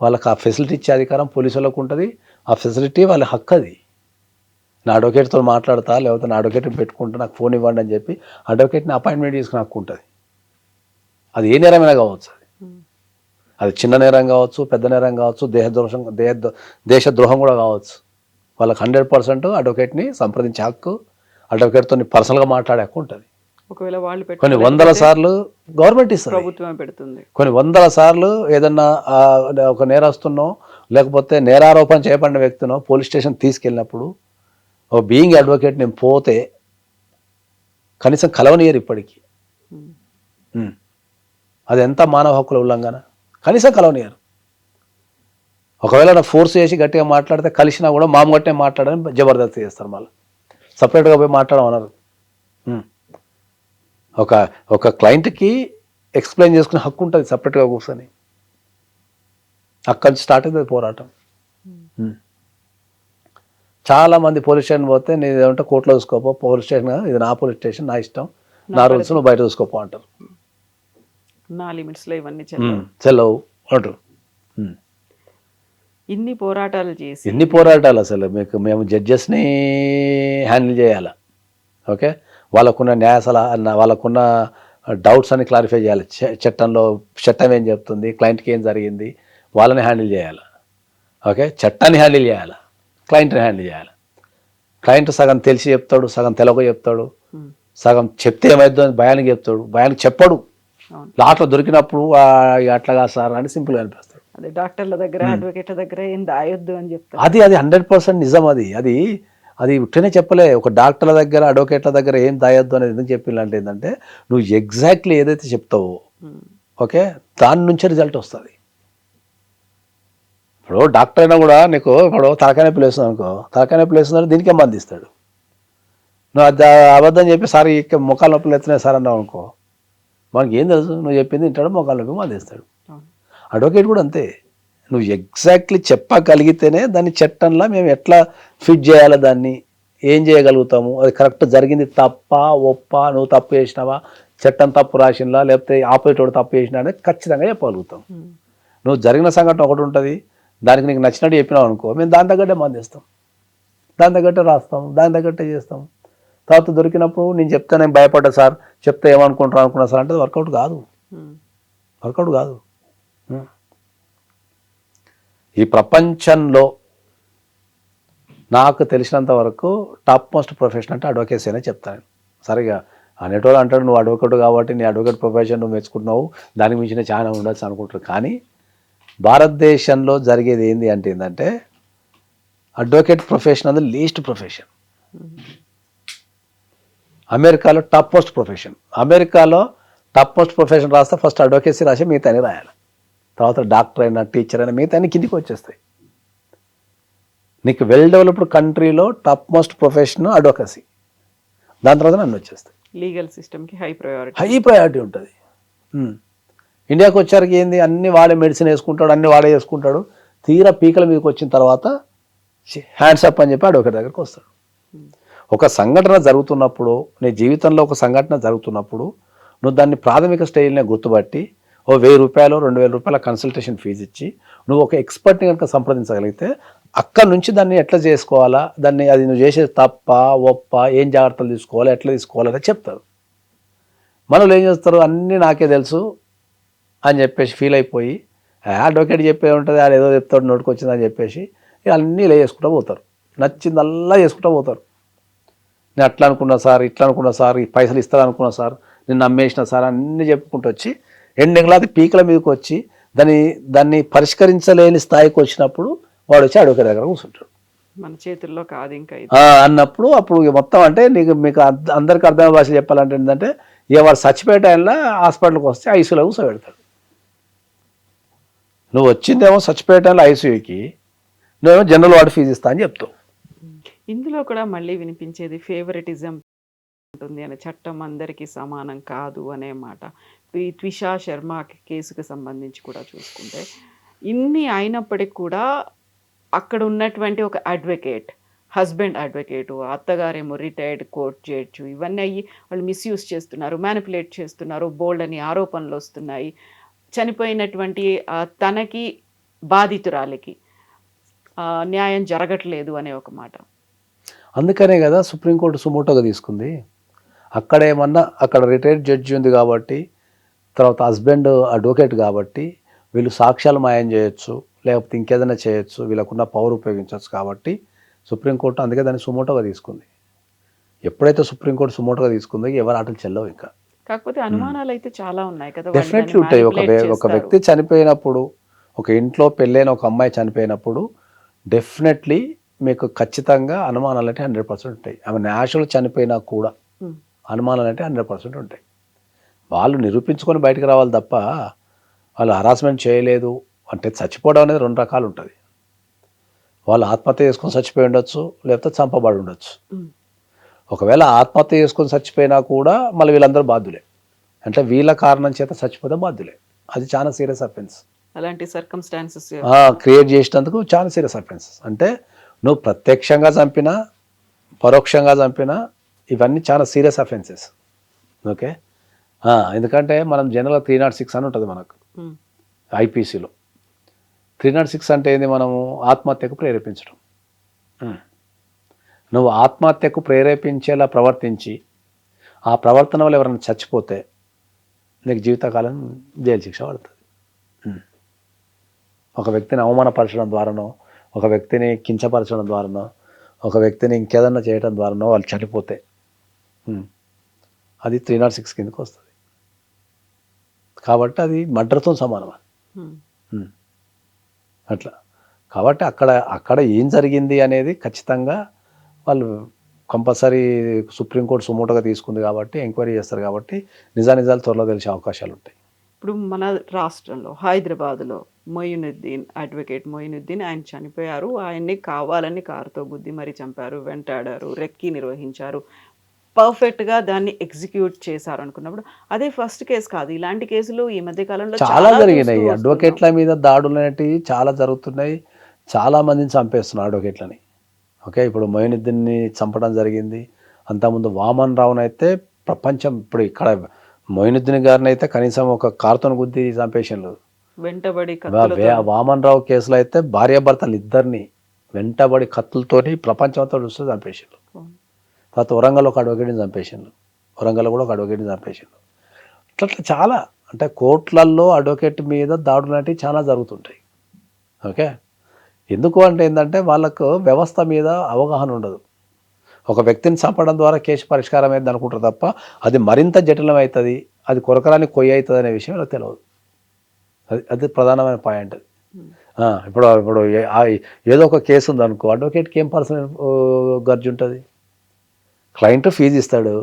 వాళ్ళకి, ఆ ఫెసిలిటీ ఇచ్చే అధికారం పోలీసులకు ఉంటుంది. ఆ ఫెసిలిటీ వాళ్ళ హక్కు. అది నా అడ్వకేట్తో మాట్లాడతా, లేకపోతే నా అడ్వకేట్ని పెట్టుకుంటా, నాకు ఫోన్ ఇవ్వండి అని చెప్పి అడ్వకేట్ని అపాయింట్మెంట్ చేసుకుని హక్కు ఉంటుంది. అది ఏ నేరమైనా కావచ్చు. అది చిన్న నేరం కావచ్చు, పెద్ద నేరం కావచ్చు, దేశద్రోహం కూడా కావచ్చు. వాళ్ళకి 100% అడ్వకేట్ని సంప్రదించే హక్కు, అడ్వకేట్తో పర్సనల్గా మాట్లాడే హక్కు ఉంటుంది. ఒకవేళ వాళ్ళు కొన్ని వందల సార్లు గవర్నమెంట్ ఇస్తుంది, ప్రభుత్వమే పెడుతుంది. కొన్ని వందల సార్లు ఏదన్నా ఒక నేరస్తున్నో లేకపోతే నేరారోపణ చేయబడిన వ్యక్తినో పోలీస్ స్టేషన్ తీసుకెళ్ళినప్పుడు ఒక బీయింగ్ అడ్వకేట్ నేను పోతే కనీసం కలవనీయరు ఇప్పటికీ. అది ఎంత మానవ హక్కుల ఉల్లంఘన, కనీసం కలవనీయరు. ఒకవేళ నా ఫోర్స్ చేసి గట్టిగా మాట్లాడితే కలిసినా కూడా మామగట్టే మాట్లాడని జబర్దస్తి చేస్తారు. మళ్ళీ సపరేట్గా పోయి మాట్లాడమన్నారు. ఒక క్లయింట్కి ఎక్స్ప్లెయిన్ చేసుకునే హక్కు ఉంటుంది సపరేట్గా కూర్చొని. అక్కడి నుంచి స్టార్ట్ అవుతుంది పోరాటం. చాలామంది పోలీస్ స్టేషన్ పోతే నేను ఏమంటే కోర్టులో చూసుకోపో, పోలీస్ స్టేషన్ ఇది నా పోలీస్ స్టేషన్, నా ఇష్టం, నా రూల్స్, నువ్వు బయట చూసుకోపో అంటారు. నా లిమిట్స్లో ఇవన్నీ చెల్లవు అంటారు. ఇన్ని పోరాటాలు చేసి, ఎన్ని పోరాటాలు అసలు మేము జడ్జెస్ని హ్యాండిల్ చేయాలి. ఓకే, వాళ్ళకున్న వాళ్ళకున్న డౌట్స్ అని క్లారిఫై చేయాలి. చట్టం ఏం చెప్తుంది, క్లయింట్కి ఏం జరిగింది, వాళ్ళని హ్యాండిల్ చేయాలి. ఓకే, చట్టాన్ని హ్యాండిల్ చేయాలి, క్లయింట్ని హ్యాండిల్ చేయాలి. క్లయింట్ సగం తెలిసి చెప్తాడు, సగం తెలవక చెప్తాడు, సగం చెప్తే ఏమైందో అని భయానికి చెప్తాడు, భయానికి చెప్పడు. లాట్లో దొరికినప్పుడు అట్లాగా సార్ అని సింపుల్గా అనిపిస్తాడు. అదే డాక్టర్ల దగ్గర, అడ్వకేట్ల దగ్గర ఏం దాయొద్దు అని చెప్తారు. అది 100% నిజం. అది ఉట్టనే చెప్పలే. ఒక డాక్టర్ల దగ్గర, అడ్వకేట్ల దగ్గర ఏం దాయొద్దు అనేది ఎందుకు చెప్పిల్లంటే ఏంటంటే నువ్వు ఎగ్జాక్ట్లీ ఏదైతే చెప్తావో ఓకే దాని నుంచే రిజల్ట్ వస్తుంది. ఇప్పుడు డాక్టర్ అయినా కూడా నీకు ఇప్పుడు తలకాయ నొప్పి లేస్తుంది అనుకో, తలకాయ నొప్పి లేస్తుందంటే దీనికే మంది ఇస్తాడు. నువ్వు అది అబద్ధం చెప్పి సార్ ఇక మొక్కలు నొప్పులు ఎత్తున్నాయి సార్ అన్నావు అనుకో, మనకి ఏం తెలుసు, నువ్వు చెప్పింది తింటాడు, మొక్కలు నొప్పి మంది ఇస్తాడు. అడ్వకేట్ కూడా అంతే. నువ్వు ఎగ్జాక్ట్లీ చెప్పగలిగితేనే దాన్ని చట్టంలో మేము ఎట్లా ఫిట్ చేయాలి, దాన్ని ఏం చేయగలుగుతాము, అది కరెక్ట్ జరిగింది తప్ప ఒప్ప, నువ్వు తప్పు చేసినావా, చట్టం తప్పు రాసినలా, లేకపోతే ఆపోజిట్ వాడు తప్పు చేసినా అనేది ఖచ్చితంగా చెప్పగలుగుతాం. నువ్వు జరిగిన సంఘటన ఒకటి ఉంటుంది, దానికి నీకు నచ్చినట్టు చెప్పినావు అనుకో, మేము దాని తగ్గట్టే మందిస్తాం, దాని తగ్గట్టే రాస్తాం, దాని తగ్గట్టే చేస్తాం. తర్వాత దొరికినప్పుడు నేను చెప్తే నేను భయపడ్డా సార్, చెప్తే ఏమనుకుంటారు అనుకున్నా సార్ అంటే వర్కౌట్ కాదు. ఈ ప్రపంచంలో నాకు తెలిసినంత వరకు టాప్ మోస్ట్ ప్రొఫెషన్ అంటే అడ్వకేసీ అనే చెప్తాను. సరిగా అనేటోళ్ళు అంటాడు నువ్వు అడ్వకేట్ కాబట్టి నీ అడ్వకేట్ ప్రొఫెషన్ నువ్వు మెచ్చుకుంటున్నావు, దానికి మించిన చాలా ఉండొచ్చు అనుకుంటారు. కానీ భారతదేశంలో జరిగేది ఏంటంటే అడ్వకేట్ ప్రొఫెషన్ అనేది లీస్ట్ ప్రొఫెషన్. అమెరికాలో టాప్ మోస్ట్ ప్రొఫెషన్. అమెరికాలో టాప్ మోస్ట్ ప్రొఫెషన్ రాస్తే ఫస్ట్ అడ్వకేసీ రాసి మిగతాని రాయాలి, తర్వాత డాక్టర్ అయినా టీచర్ అయినా మిగతా అన్ని కిందికి వచ్చేస్తాయి. నీకు వెల్ డెవలప్డ్ కంట్రీలో టాప్ మోస్ట్ ప్రొఫెషన్ అడ్వకసీ, దాని తర్వాత అన్నీ వచ్చేస్తాయి. లీగల్ సిస్టమ్కి హై ప్రయారిటీ ఉంటుంది. ఇండియాకి వచ్చారికి ఏంది, అన్ని వాడే మెడిసిన్ వేసుకుంటాడు, అన్ని వాడే చేసుకుంటాడు, తీరా పీకల మీదకి వచ్చిన తర్వాత హ్యాండ్స్ అప్ అని చెప్పి అడ్వకేట్ దగ్గరికి వస్తాడు. ఒక సంఘటన జరుగుతున్నప్పుడు, నీ జీవితంలో ఒక సంఘటన జరుగుతున్నప్పుడు నువ్వు దాన్ని ప్రాథమిక స్టేజ్నే గుర్తుపట్టి ఓ 1000 రూపాయలు 2000 రూపాయల కన్సల్టేషన్ ఫీజు ఇచ్చి నువ్వు ఒక ఎక్స్పర్ట్ని కనుక సంప్రదించగలిగితే అక్కడి నుంచి దాన్ని ఎట్లా చేసుకోవాలా, దాన్ని అది నువ్వు చేసేది తప్ప ఒప్ప, ఏం జాగ్రత్తలు తీసుకోవాలా, ఎట్లా తీసుకోవాలని చెప్తారు. మనలో ఏం చేస్తారు, అన్నీ నాకే తెలుసు అని చెప్పేసి ఫీల్ అయిపోయి అడ్వకేట్ చెప్పే ఉంటుంది, అది ఏదో చెప్తాడు నోటికి వచ్చిందని చెప్పేసి అన్నీ ఇలా చేసుకుంటూ పోతారు, నచ్చిందల్లా చేసుకుంటూ పోతారు. నేను అట్లా అనుకున్నా సార్, ఇట్లా అనుకున్నా సార్, ఈ పైసలు ఇస్తాను సార్, నేను నమ్మేసిన సార్ అన్నీ చెప్పుకుంటూ వచ్చి ఎండింగ్లో అది పీకల మీదకి వచ్చి దాన్ని పరిష్కరించలేని స్థాయికి వచ్చినప్పుడు వాడు వచ్చి అడ్వకేట్ దగ్గర కూర్చుంటాడు. మన చేతుల్లో కాదు ఇంకా ఇది. అన్నప్పుడు అప్పుడు ఇక మొత్తం అంటే మీకు అందరికి అర్థమైన భాష చెప్పాలంటే ఏంటంటే ఇక వాడు చచ్చిపోయే టైంలో హాస్పిటల్కి వస్తే ఐసీయూలో కూర్చోబెడతాడు. నువ్వు వచ్చిందేమో చచ్చిపోయే టైంలో ఐసీయూకి, నువ్వేమో జనరల్ వార్డు ఫీజు ఇస్తా అని చెప్తావు. ఇందులో కూడా మళ్ళీ వినిపించేది ఫేవరెటిజం ఉంటుంది అనే, చట్టం అందరికీ సమానం కాదు అనే మాట. ఈ త్విషా శర్మ కేసుకు సంబంధించి కూడా చూసుకుంటే ఇన్ని అయినప్పటికీ కూడా అక్కడ ఉన్నటువంటి ఒక అడ్వకేట్, హస్బెండ్ అడ్వకేటు, అత్తగారేమో రిటైర్డ్ కోర్ట్ జడ్జి, ఇవన్నీ అయ్యి వాళ్ళు మిస్యూజ్ చేస్తున్నారు, మ్యానిపులేట్ చేస్తున్నారు, బోల్డ్ అని ఆరోపణలు వస్తున్నాయి. చనిపోయినటువంటి తనకి బాధితురాలికి న్యాయం జరగట్లేదు అనే ఒక మాట. అందుకనే కదా సుప్రీంకోర్టు సుమోటోగా తీసుకుంది. అక్కడ రిటైర్డ్ జడ్జి ఉంది కాబట్టి, తర్వాత హస్బెండ్ అడ్వకేట్ కాబట్టి వీళ్ళు సాక్ష్యాలు మాయం చేయొచ్చు, లేకపోతే ఇంకేదైనా చేయొచ్చు, వీళ్ళకున్న పవర్ ఉపయోగించవచ్చు కాబట్టి సుప్రీంకోర్టు అందుకే దాన్ని సుమోటోగా తీసుకుంది. ఎప్పుడైతే సుప్రీంకోర్టు సుమోటోగా తీసుకుందో ఎవరు ఆటలు చెల్లవు. ఇంకా కాకపోతే అనుమానాలు అయితే చాలా ఉన్నాయి కదా. డెఫినెట్లీ ఉంటాయి. ఒక వ్యక్తి చనిపోయినప్పుడు, ఒక ఇంట్లో పెళ్ళైన ఒక అమ్మాయి చనిపోయినప్పుడు డెఫినెట్లీ మీకు ఖచ్చితంగా అనుమానాలు అంటే 100% ఉంటాయి. ఆమె న్యాచురల్ చనిపోయినా కూడా అనుమానాలు అంటే 100% ఉంటాయి. వాళ్ళు నిరూపించుకొని బయటకు రావాలి తప్ప వాళ్ళు హరాస్మెంట్ చేయలేదు అంటే, చచ్చిపోవడం అనేది 2 రకాలు ఉంటుంది. వాళ్ళు ఆత్మహత్య చేసుకొని చచ్చిపోయి ఉండొచ్చు, లేకపోతే చంపబడి ఉండొచ్చు. ఒకవేళ ఆత్మహత్య చేసుకొని చచ్చిపోయినా కూడా మళ్ళీ వీళ్ళందరూ బాధ్యులే, అంటే వీళ్ళ కారణం చేత చచ్చిపోతే బాధ్యులే. అది చాలా సీరియస్ అఫెన్స్. అలాంటి సర్కమ్స్టాన్సెస్ క్రియేట్ చేసినందుకు చాలా సీరియస్ అఫెన్సెస్. అంటే నువ్వు ప్రత్యక్షంగా చంపినా పరోక్షంగా చంపినా ఇవన్నీ చాలా సీరియస్ అఫెన్సెస్. ఓకే, ఎందుకంటే మనం జనరల్గా 306 అని ఉంటుంది మనకు ఐపీసీలో. 306 అంటే ఏంది? మనము ఆత్మహత్యకు ప్రేరేపించడం. నువ్వు ఆత్మహత్యకు ప్రేరేపించేలా ప్రవర్తించి ఆ ప్రవర్తన వల్ల ఎవరైనా చచ్చిపోతే నీకు జీవితకాలం జైలు శిక్ష పడుతుంది. ఒక వ్యక్తిని అవమానపరచడం ద్వారానో, ఒక వ్యక్తిని కించపరచడం ద్వారానో, ఒక వ్యక్తిని ఇంకేదన్నా చేయడం ద్వారానో వాళ్ళు చనిపోతే అది 306 కిందకి వస్తుంది. కాబట్టి అది మర్డర్తో సమానం. అట్లా కాబట్టి అక్కడ ఏం జరిగింది అనేది ఖచ్చితంగా వాళ్ళు కంపల్సరీ సుప్రీంకోర్టు సుమోటోగా తీసుకుంది కాబట్టి ఎంక్వైరీ చేస్తారు కాబట్టి నిజాలు త్వరలో తెలిసే అవకాశాలు ఉంటాయి. ఇప్పుడు మన రాష్ట్రంలో హైదరాబాద్లో మొయినుద్దీన్, అడ్వకేట్ మొయినుద్దీన్, ఆయన చనిపోయారు. ఆయన్ని కావాలని కారుతో గుద్ది మరీ చంపారు, వెంటాడారు, రెక్కి నిర్వహించారు, పర్ఫెక్ట్గా దాన్ని ఎగ్జిక్యూట్ చేశారు అనుకున్నప్పుడు అదే ఫస్ట్ కేసు కాదు. ఇలాంటి కేసులు ఈ మధ్య కాలంలో చాలా జరిగినాయి. అడ్వకేట్ల మీద దాడులు అనేటివి చాలా జరుగుతున్నాయి. చాలా మందిని చంపేస్తున్నారు అడ్వకేట్లని. ఓకే, ఇప్పుడు మొయినుద్దీన్ని చంపడం జరిగింది. అంతకుముందు వామన్ రావును అయితే ప్రపంచం, ఇప్పుడు ఇక్కడ మొయినుద్దీన్ గారిని అయితే కనీసం ఒక కారుతో గుద్ది చంపేసిండ్రు. వెంటబడి వామన్ రావు కేసులో అయితే భార్యాభర్తలు ఇద్దరిని వెంటబడి కత్తులతోని ప్రపంచం అంతా చూస్తూ చంపేసిండ్రు. తర్వాత వరంగల్లో ఒక అడ్వకేట్ని చంపేసిండ్రు. వరంగల్లో కూడా ఒక అడ్వకేట్ని చంపేసిండ్రు. అట్లా చాలా, అంటే కోర్టులలో అడ్వకేట్ మీద దాడులు అనేవి చాలా జరుగుతుంటాయి. ఓకే, ఎందుకు అంటే ఏంటంటే వాళ్ళకు వ్యవస్థ మీద అవగాహన ఉండదు. ఒక వ్యక్తిని చంపడం ద్వారా కేసు పరిష్కారం అయింది అనుకుంటారు తప్ప అది మరింత జటిలం అవుతుంది, అది కొరకరానికి కొయ్యి అవుతుంది అనే విషయం నాకు తెలియదు. అది ప్రధానమైన పాయింట్. ఇప్పుడు ఏదో ఒక కేసు ఉంది అనుకో, అడ్వకేట్కి ఏం పర్సనల్ గర్జు ఉంటుంది? క్లయింట్ ఫీజు ఇస్తాడు,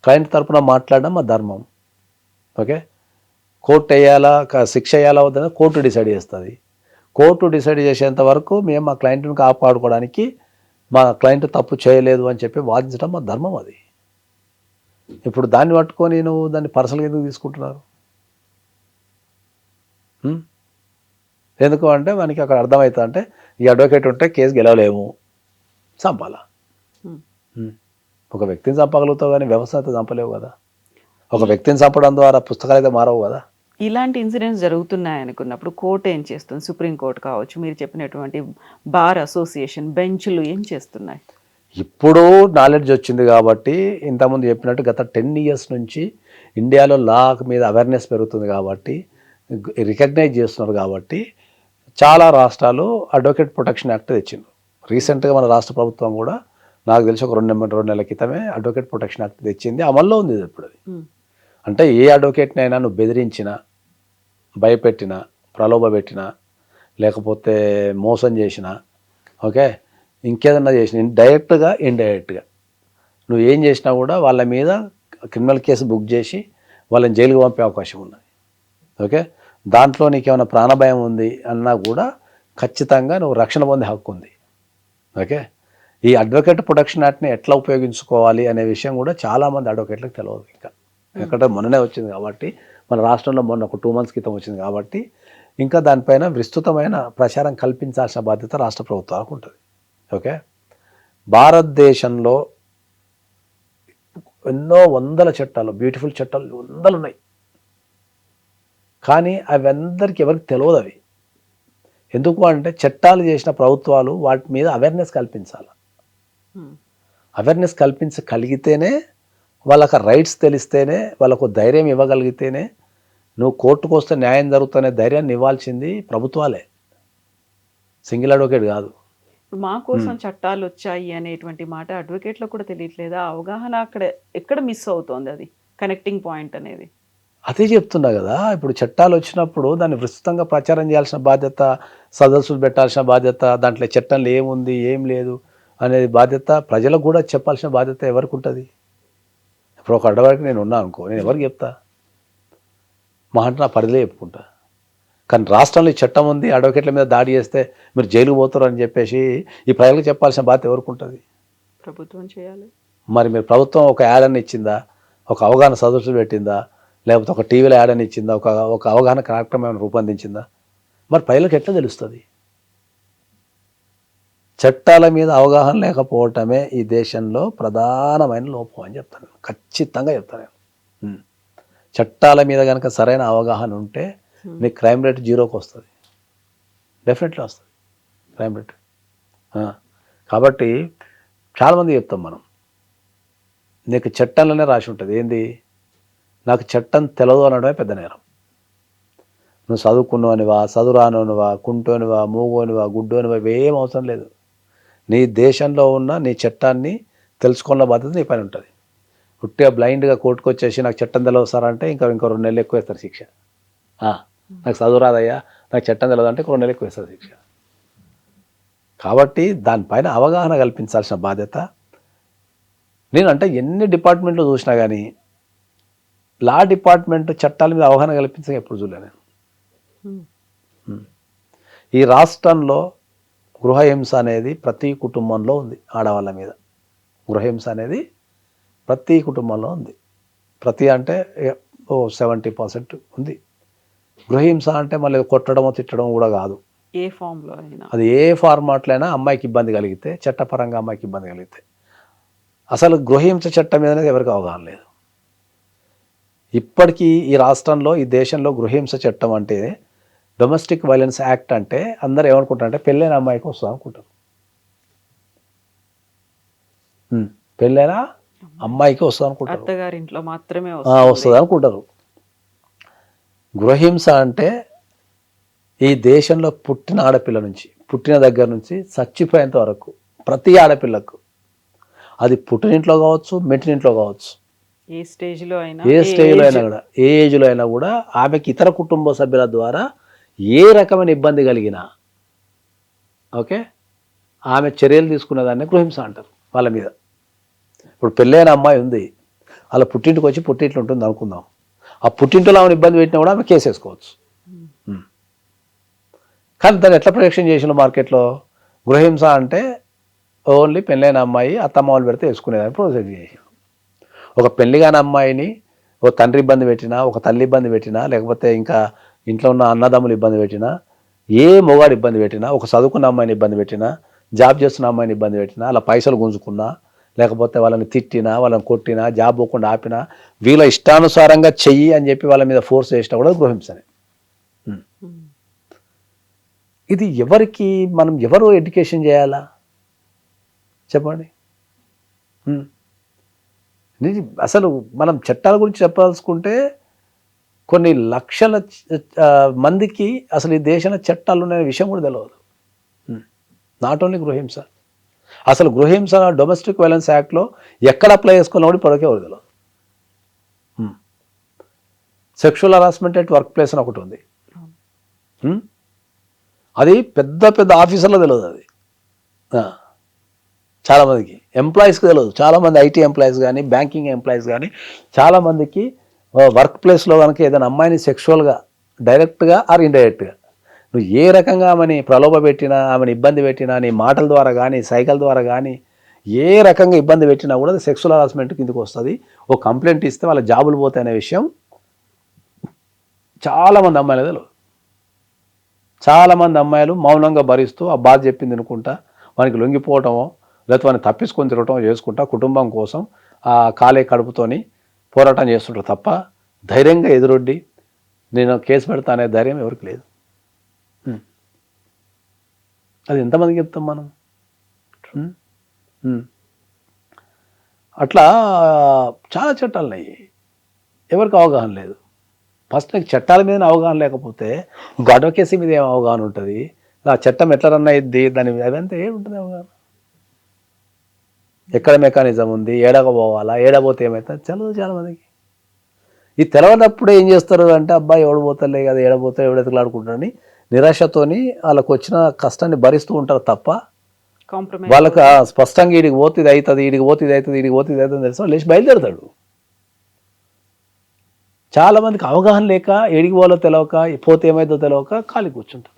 క్లయింట్ తరపున మాట్లాడడం మా ధర్మం. ఓకే, కోర్టు వేయాలా శిక్ష వేయాలా వద్దని కోర్టు డిసైడ్ చేస్తుంది. కోర్టు డిసైడ్ చేసేంత వరకు మేము మా క్లయింట్ని కాపాడుకోవడానికి, మా క్లయింట్ తప్పు చేయలేదు అని చెప్పి వాదించడం మా ధర్మం. అది ఇప్పుడు దాన్ని పట్టుకొని నువ్వు దాన్ని పర్సనల్గా ఎందుకు తీసుకుంటున్నారు? ఎందుకు అంటే మనకి అక్కడ అర్థమవుతుంది, అంటే ఈ అడ్వకేట్ ఉంటే కేసు గెలవలేము, చంపాలా. ఒక వ్యక్తిని చంపగలుగుతావు కానీ వ్యవస్థ అయితే చంపలేవు కదా. ఒక వ్యక్తిని చంపడం ద్వారా పుస్తకాలు అయితే మారవు కదా. ఇలాంటి ఇన్సిడెంట్స్ జరుగుతున్నాయి అనుకున్నప్పుడు కోర్టు ఏం చేస్తుంది? సుప్రీంకోర్టు కావచ్చు, మీరు చెప్పినటువంటి బార్ అసోసియేషన్, బెంచ్లు ఏం చేస్తున్నాయి? ఇప్పుడు నాలెడ్జ్ వచ్చింది కాబట్టి, ఇంతకుముందు చెప్పినట్టు గత 10 years నుంచి ఇండియాలో లా మీద అవేర్నెస్ పెరుగుతుంది కాబట్టి, రికగ్నైజ్ చేస్తున్నారు కాబట్టి చాలా రాష్ట్రాలు అడ్వకేట్ ప్రొటెక్షన్ యాక్ట్ తెచ్చింది. రీసెంట్గా మన రాష్ట్ర ప్రభుత్వం కూడా నాకు తెలిసి ఒక 2 నెలల క్రితమే అడ్వకేట్ ప్రొటెక్షన్ యాక్ట్ తెచ్చింది. అమల్లో ఉంది ఇప్పుడు అది. అంటే ఏ అడ్వకేట్నైనా నువ్వు బెదిరించినా, భయపెట్టినా, ప్రలోభ పెట్టినా, లేకపోతే మోసం చేసినా, ఓకే, ఇంకేదన్నా చేసిన డైరెక్ట్గా ఇండైరెక్ట్గా నువ్వు ఏం చేసినా కూడా వాళ్ళ మీద క్రిమినల్ కేసు బుక్ చేసి వాళ్ళని జైలుకి పంపే అవకాశం ఉన్నది. ఓకే, దాంట్లో నీకేమైనా ప్రాణభయం ఉంది అన్నా కూడా ఖచ్చితంగా నువ్వు రక్షణ పొందే హక్కు ఉంది. ఓకే, ఈ అడ్వకేట్ ప్రొటెక్షన్ యాక్ట్ని ఎట్లా ఉపయోగించుకోవాలి అనే విషయం కూడా చాలామంది అడ్వకేట్లకు తెలియదు. ఇంకా ఎక్కడ మొన్ననే వచ్చింది కాబట్టి, మన రాష్ట్రంలో మొన్న ఒక 2 months క్రితం వచ్చింది కాబట్టి ఇంకా దానిపైన విస్తృతమైన ప్రచారం కల్పించాల్సిన బాధ్యత రాష్ట్ర ప్రభుత్వాలకు ఉంటుంది. ఓకే, భారతదేశంలో ఎన్నో వందల చట్టాలు, బ్యూటిఫుల్ చట్టాలు వందలు ఉన్నాయి. కానీ అవి అందరికీ ఎవరికి తెలియదు. అవి ఎందుకు అంటే చట్టాలు చేసిన ప్రభుత్వాలు వాటి మీద అవేర్నెస్ కల్పించాలి. అవేర్నెస్ కల్పించగలిగితేనే వాళ్ళకి రైట్స్ తెలిస్తేనే, వాళ్ళకు ధైర్యం ఇవ్వగలిగితేనే నువ్వు కోర్టుకు వస్తే న్యాయం జరుగుతున్న ధైర్యాన్ని ఇవ్వాల్సింది ప్రభుత్వాలే, సింగిల్ అడ్వకేట్ కాదు. మా కోసం చట్టాలు వచ్చాయి అనేటువంటి మాట అడ్వకేట్లకు కూడా తెలియట్లేదా? అవగాహన అక్కడ ఎక్కడ మిస్ అవుతోంది? అది కనెక్టింగ్ పాయింట్ అనేది అదే చెప్తున్నా కదా. ఇప్పుడు చట్టాలు వచ్చినప్పుడు దాన్ని విస్తృతంగా ప్రచారం చేయాల్సిన బాధ్యత, సదస్సులు పెట్టాల్సిన బాధ్యత, దాంట్లో చట్టంలో ఏముంది ఏం లేదు అనేది బాధ్యత ప్రజలకు కూడా చెప్పాల్సిన బాధ్యత ఎవరికి ఉంటుంది? ఇప్పుడు ఒక అడ్వకేట్ నేను ఉన్నా అనుకో, నేను ఎవరికి చెప్తా? మా అంటే నా పరిధిలో చెప్పుకుంటా. కానీ రాష్ట్రంలో ఈ చట్టం ఉంది, అడ్వకేట్ల మీద దాడి చేస్తే మీరు జైలుకు పోతారు అని చెప్పేసి ఈ ప్రజలకు చెప్పాల్సిన బాధ్యత ఎవరికి ఉంటుంది? ప్రభుత్వం చేయాలి. మరి మీరు ప్రభుత్వం ఒక యాడ్ అని ఇచ్చిందా, ఒక అవగాహన సదస్సులు పెట్టిందా, లేకపోతే ఒక టీవీలో యాడ్ అని ఇచ్చిందా, ఒక అవగాహన కార్యక్రమం రూపొందించిందా? మరి ప్రజలకు ఎట్లా తెలుస్తుంది? చట్టాల మీద అవగాహన లేకపోవటమే ఈ దేశంలో ప్రధానమైన లోపం అని చెప్తాను, ఖచ్చితంగా చెప్తాను నేను. చట్టాల మీద కనుక సరైన అవగాహన ఉంటే నీ క్రైమ్ రేట్ 0కి వస్తుంది, డెఫినెట్లీ వస్తుంది క్రైమ్ రేట్. కాబట్టి చాలామంది చెప్తాం మనం, నీకు చట్టంలోనే రాసి ఉంటుంది ఏంది, నాకు చట్టం తెలియదు అనడమే పెద్ద నేరం. నువ్వు చదువుకున్నవనివా, చదువురానోనివా, కుంటోనివా, మూగోనివా, గుడ్డోనివా, ఏం అవసరం లేదు. నీ దేశంలో ఉన్న నీ చట్టాన్ని తెలుసుకున్న బాధ్యత నీ పైన ఉంటుంది. ఉట్టిగా బ్లైండ్గా కోర్టుకు వచ్చేసి నాకు చట్టం తెలియదు సార్ అంటే ఇంకా 2 నెలలు ఎక్కువ వేస్తారు శిక్ష. నాకు చదువు రాదయ్యా, నాకు చట్టం తెలియదు అంటే 2 నెలలు ఎక్కువ వేస్తారు శిక్ష. కాబట్టి దానిపైన అవగాహన కల్పించాల్సిన బాధ్యత. నేను అంటే ఎన్ని డిపార్ట్మెంట్లు చూసినా కానీ లా డిపార్ట్మెంట్ చట్టాల మీద అవగాహన కల్పించగా ఎప్పుడు చూడలే నేను. ఈ రాష్ట్రంలో గృహహింస అనేది ప్రతి కుటుంబంలో ఉంది. ఆడవాళ్ళ మీద గృహహింస అనేది ప్రతి కుటుంబంలో ఉంది. ప్రతి అంటే 70% ఉంది. గృహహింస అంటే మళ్ళీ కొట్టడమో తిట్టడం కూడా కాదు, ఏ ఫామ్లో అయినా, అది ఏ ఫార్మాట్లో అయినా అమ్మాయికి ఇబ్బంది కలిగితే, చట్టపరంగా అమ్మాయికి ఇబ్బంది కలిగితే. అసలు గృహహింస చట్టం మీద అనేది ఎవరికి అవగాహన లేదు. ఇప్పటికీ ఈ రాష్ట్రంలో, ఈ దేశంలో గృహహింస చట్టం అంటే, డొమెస్టిక్ వైలెన్స్ యాక్ట్ అంటే అందరూ ఏమనుకుంటారంటే పెళ్ళైన అమ్మాయికి వస్తుంది అనుకుంటారు. పెళ్ళైన అమ్మాయికి వస్తుంది అనుకుంటారు, అత్తగారింట్లో మాత్రమే వస్తుంది అనుకుంటారు. గృహహింస అంటే ఈ దేశంలో పుట్టిన ఆడపిల్ల నుంచి, పుట్టిన దగ్గర నుంచి చచ్చిపోయేంత వరకు ప్రతి ఆడపిల్లకు, అది పుట్టినింట్లో కావచ్చు, మెట్టినింట్లో కావచ్చు, ఏ స్టేజ్లో అయినా కూడా, ఏ ఏజ్లో అయినా కూడా ఆమెకి ఇతర కుటుంబ సభ్యుల ద్వారా ఏ రకమైన ఇబ్బంది కలిగినా ఓకే ఆమె చర్యలు తీసుకునేదాన్ని గృహహింస అంటారు వాళ్ళ మీద. ఇప్పుడు పెళ్ళైన అమ్మాయి ఉంది, వాళ్ళ పుట్టింటికి వచ్చి పుట్టింట్లో ఉంటుంది అనుకుందాం, ఆ పుట్టింటిలో ఆమెను ఇబ్బంది పెట్టినా కూడా ఆమె కేసు వేసుకోవచ్చు. కానీ దాన్ని ఎట్లా ప్రొటెక్షన్ చేసిన మార్కెట్లో? గృహహింస అంటే ఓన్లీ పెళ్ళైన అమ్మాయి అత్తమ్మ వాళ్ళు పెడితే వేసుకునేదాన్ని ప్రొసెస్ చేసి, ఒక పెళ్లి కాని అమ్మాయిని ఒక తండ్రి ఇబ్బంది పెట్టినా, ఒక తల్లి ఇబ్బంది పెట్టినా, లేకపోతే ఇంకా ఇంట్లో ఉన్న అన్నదమ్ములు ఇబ్బంది పెట్టినా, ఏ మొగాడు ఇబ్బంది పెట్టినా, ఒక చదువుకున్న అమ్మాయిని ఇబ్బంది పెట్టినా, జాబ్ చేస్తున్న అమ్మాయిని ఇబ్బంది పెట్టినా, అలా పైసలు గుంజుకున్నా, లేకపోతే వాళ్ళని తిట్టినా, వాళ్ళని కొట్టినా, జాబ్ పోకుండా ఆపినా, వీళ్ళ ఇష్టానుసారంగా చెయ్యి అని చెప్పి వాళ్ళ మీద ఫోర్స్ చేసినా కూడా గృహహింసనే. ఇది ఎవరికి మనం ఎవరు ఎడ్యుకేషన్ చేయాలా చెప్పండి? అసలు మనం చట్టాల గురించి చెప్పాల్సుకుంటే కొన్ని లక్షల మందికి అసలు ఈ దేశంలో చట్టాలు ఉన్న విషయం కూడా తెలియదు. నాట్ ఓన్లీ గృహహింస, అసలు గృహహింస డొమెస్టిక్ వైలెన్స్ యాక్ట్లో ఎక్కడ అప్లై చేసుకోవాలో కూడా ఇప్పటికే ఎవరు తెలియదు. Sexual harassment at work place అని ఒకటి ఉంది, అది పెద్ద పెద్ద ఆఫీసర్లో తెలియదు. అది చాలామందికి ఎంప్లాయీస్కి తెలియదు. చాలామంది ఐటీ ఎంప్లాయీస్ కానీ బ్యాంకింగ్ ఎంప్లాయీస్ కానీ చాలామందికి వర్క్ ప్లేస్లో కనుక ఏదైనా అమ్మాయిని సెక్షువల్గా డైరెక్ట్గా ఆర్ ఇండైరెక్ట్గా నువ్వు ఏ రకంగా ఆమెని ప్రలోభ పెట్టినా, ఆమెను ఇబ్బంది పెట్టినా, నీ మాటల ద్వారా కానీ సైకిల్ ద్వారా కానీ ఏ రకంగా ఇబ్బంది పెట్టినా కూడా అది సెక్సువల్ హరాస్మెంట్ కిందకి వస్తుంది. ఓ కంప్లైంట్ ఇస్తే వాళ్ళ జాబులు పోతాయనే విషయం చాలామంది అమ్మాయిలు తెలియదు. చాలామంది అమ్మాయిలు మౌనంగా భరిస్తూ ఆ బాధ చెప్పింది అనుకుంటా వానికి లొంగిపోవటమో లేకపోతే వాడిని తప్పించుకొని తిరగటం చేసుకుంటా కుటుంబం కోసం ఆ కాలే కడుపుతోని పోరాటం చేస్తుంటారు తప్ప ధైర్యంగా ఎదురొడ్డి నేను కేసు పెడతా అనే ధైర్యం ఎవరికి లేదు. అది ఎంతమందికి చెప్తాం మనం? అట్లా చాలా చట్టాలు ఉన్నాయి, ఎవరికి అవగాహన లేదు. ఫస్ట్ నీకు చట్టాల మీద అవగాహన లేకపోతే ఇంకో అడ్వకేసీ మీద ఏం అవగాహన ఉంటుంది? ఆ చట్టం ఎట్లా రన్ అయ్యిద్ది దాని మీద అదంతా ఏముంటుంది అవగాహన? ఎక్కడ మెకానిజం ఉంది, ఏడక పోవాలా, ఏడపోతే ఏమవుతుంది చదువు చాలామందికి. ఈ తెలవనప్పుడు ఏం చేస్తారు అంటే అబ్బాయి ఎవడపోతలే కదా, ఏడపోతే ఎవడెతలాడుకుంటారని నిరాశతోని వాళ్ళకు వచ్చిన కష్టాన్ని భరిస్తూ ఉంటారు తప్ప వాళ్ళకి స్పష్టంగా ఈడికి పోతే ఇది అవుతుంది, ఈడికి పోతే ఇది అవుతుంది, ఈడికి పోతే ఇది అవుతుంది తెలుసు లేచి బయలుదేరుతాడు. చాలామందికి అవగాహన లేక ఏడికి పోలో తెలవక పోతే ఏమైందో తెలవక ఖాళీ కూర్చుంటారు.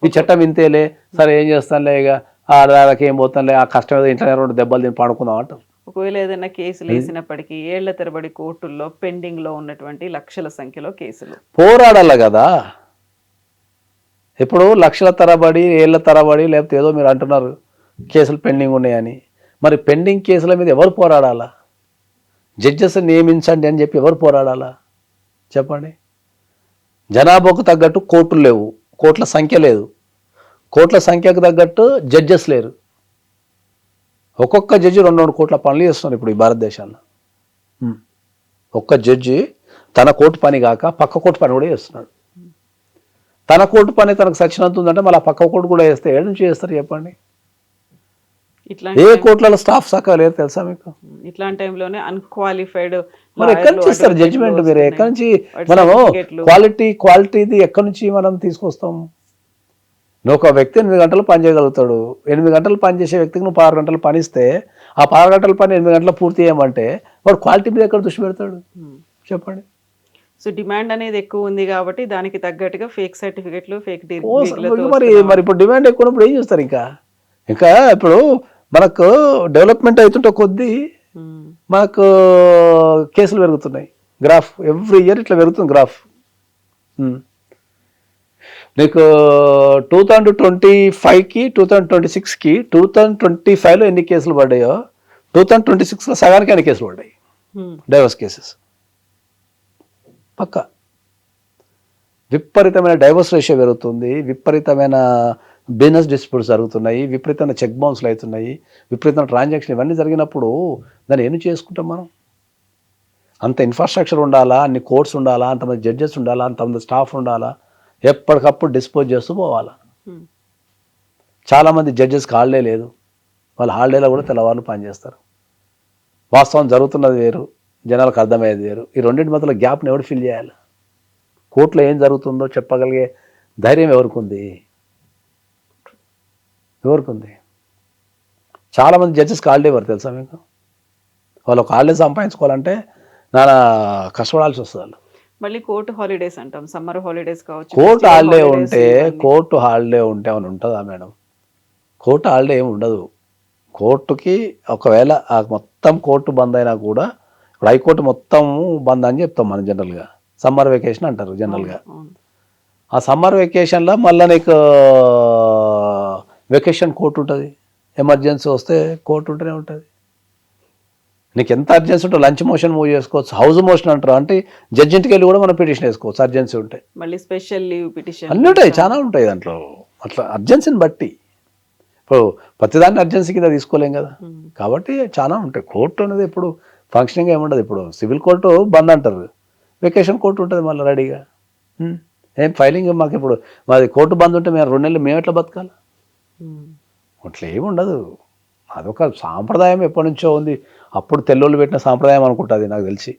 ఈ చట్టం ఇంతేలే, సరే ఏం చేస్తానులే, ఇక ఆడదానికి ఏం పోతానులే, ఆ కష్టం ఏదో ఇంట్లో 2 దెబ్బలు తిని పడుకుందాం అంటారు. ఒకవేళ ఏదైనా కేసులు వేసినప్పటికీ ఏళ్ల తరబడి కోర్టుల్లో పెండింగ్ లో ఉన్నటువంటి లక్షల సంఖ్యలో కేసులు పోరాడాలి కదా. ఇప్పుడు లక్షల తరబడి ఏళ్ల తరబడి లేకపోతే ఏదో మీరు అంటున్నారు కేసులు పెండింగ్ ఉన్నాయని, మరి పెండింగ్ కేసుల మీద ఎవరు పోరాడాలా? జడ్జెస్ నియమించండి అని చెప్పి ఎవరు పోరాడాలా చెప్పండి? జనాభాకు తగ్గట్టు కోర్టులు లేవు, కోర్టుల సంఖ్య లేదు, కోర్టుల సంఖ్యకు తగ్గట్టు జడ్జెస్ లేరు. ఒక్కొక్క జడ్జి 2-2 కోట్ల పనులు చేస్తున్నారు ఇప్పుడు ఈ భారతదేశంలో. ఒక్క జడ్జి తన కోర్టు పని కాక పక్క కోర్టు పని కూడా చేస్తున్నాడు. తన కోర్టు పని తనకు సచ్చినంత ఉందంటే మళ్ళీ పక్క కోర్టు కూడా చేస్తే ఏడు నుంచి చేస్తారు చెప్పండి? ఏ కోర్టులలో స్టాఫ్ సక్క లేరు తెలుసా మీకు? ఇట్లాంటి టైంలోనే అన్క్వాలిఫైడ్ మరి ఎక్కడి నుంచి ఇస్తారు జడ్జిమెంట్? మీరు ఎక్కడి నుంచి మనము క్వాలిటీది ఎక్కడి నుంచి మనం తీసుకొస్తాము? నువ్వు ఒక వ్యక్తి 8 గంటలు పని చేయగలుగుతాడు, 8 గంటలు పని చేసే వ్యక్తికి నువ్వు 16 గంటలు పని ఇస్తే ఆ 16 గంటల పని 8 గంటలు పూర్తి చేయమంటే వాడు క్వాలిటీ మీద ఎక్కడ దృష్టి పెడతాడు చెప్పండి? సో డిమాండ్ అనేది ఎక్కువ ఉంది కాబట్టి దానికి తగ్గట్టుగా ఫేక్ సర్టిఫికెట్లు, ఫేక్ మరి ఇప్పుడు డిమాండ్ ఎక్కువ ఉన్నప్పుడు ఏం చేస్తారు? ఇంకా ఇప్పుడు మనకు డెవలప్మెంట్ అవుతుంటే కొద్దీ మనకు కేసులు పెరుగుతున్నాయి. గ్రాఫ్ ఎవ్రీ ఇయర్ ఇట్లా పెరుగుతుంది గ్రాఫ్. నీకు 2025కి 2026కి 2025లో ఎన్ని కేసులు పడ్డాయో 2026లో సగానికి ఎన్ని కేసులు పడ్డాయి డైవర్స్ కేసెస్ పక్క. విపరీతమైన డైవర్స్ రేషియో పెరుగుతుంది, విపరీతమైన బిజినెస్ డిస్ప్యూట్స్ జరుగుతున్నాయి, విపరీతమైన చెక్ బౌన్స్లు అవుతున్నాయి, విపరీతమైన ట్రాన్సాక్షన్ ఇవన్నీ జరిగినప్పుడు దాన్ని ఏం చేసుకుంటాం మనం? అంత ఇన్ఫ్రాస్ట్రక్చర్ ఉండాలా, అన్ని కోర్ట్స్ ఉండాలా, అంతమంది జడ్జెస్ ఉండాలా, అంతమంది స్టాఫ్ ఉండాలా, ఎప్పటికప్పుడు డిస్పోజ్ చేస్తూ పోవాలా. చాలామంది జడ్జెస్కి హాలిడే లేదు, వాళ్ళు హాలిడేలో కూడా తెల్లవారులు పనిచేస్తారు. వాస్తవం జరుగుతున్నది వేరు, జనాలకు అర్థమయ్యేది వేరు. ఈ రెండింటి మధ్యలో గ్యాప్ని ఎవరు ఫిల్ చేయాలి? కోర్టులో ఏం జరుగుతుందో చెప్పగలిగే ధైర్యం ఎవరికి ఉంది? చాలామంది జడ్జెస్కి హాలిడే ఇవ్వరు తెలుసా మీకు? వాళ్ళు ఒక హాలిడే సంపాదించుకోవాలంటే నానా కష్టపడాల్సి వస్తుంది. వాళ్ళు మళ్ళీ కోర్టు హాలిడేస్ అంటాం, సమ్మర్ హాలిడేస్ కావచ్చు. కోర్టు హాలిడే ఉంటే ఏమైనా ఉంటుందా మేడం? కోర్టు హాలిడే ఏమి ఉండదు. కోర్టుకి ఒకవేళ మొత్తం కోర్టు బంద్ అయినా కూడా, ఇప్పుడు హైకోర్టు మొత్తం బంద్ అని చెప్తాం మనం జనరల్గా, సమ్మర్ వెకేషన్ అంటారు జనరల్గా. ఆ సమ్మర్ వెకేషన్లో మళ్ళీ నీకు వెకేషన్ కోర్టు ఉంటుంది, ఎమర్జెన్సీ వస్తే కోర్టు ఉంటూనే ఉంటుంది. నీకు ఎంత అర్జెన్సీ ఉంటే లంచ్ మోషన్ మూవ్ చేసుకోవచ్చు, హౌస్ మోషన్ అంటారు, అంటే జడ్జి ఇంటికి వెళ్ళి కూడా మనం పిటిషన్ వేసుకోవచ్చు అర్జెన్సీ ఉంటే. మళ్ళీ స్పెషల్ లీవ్ పిటిషన్ అన్నీ ఉంటాయి, చాలా ఉంటాయి దాంట్లో. అట్లా అర్జెన్సీని బట్టి ఇప్పుడు ప్రతిదాన్ని అర్జెన్సీ కింద తీసుకోలేం కదా, కాబట్టి చాలా ఉంటాయి. కోర్టు అనేది ఎప్పుడు ఫంక్షనింగ్ ఏముండదు. ఇప్పుడు సివిల్ కోర్టు బంద్ అంటారు, వెకేషన్ కోర్టు ఉంటుంది మళ్ళీ రెడీగా. ఏం ఫైలింగ్ మాకు ఇప్పుడు మాది కోర్టు బంద్ ఉంటే మేము 2 నెలలు మేము ఎట్లా బతకాలి? అట్లా ఏముండదు. అదొక సాంప్రదాయం ఎప్పటి నుంచో ఉంది. అప్పుడు తెల్లోళ్ళు పెట్టిన సాంప్రదాయం అనుకుంటుంది నాకు తెలిసి.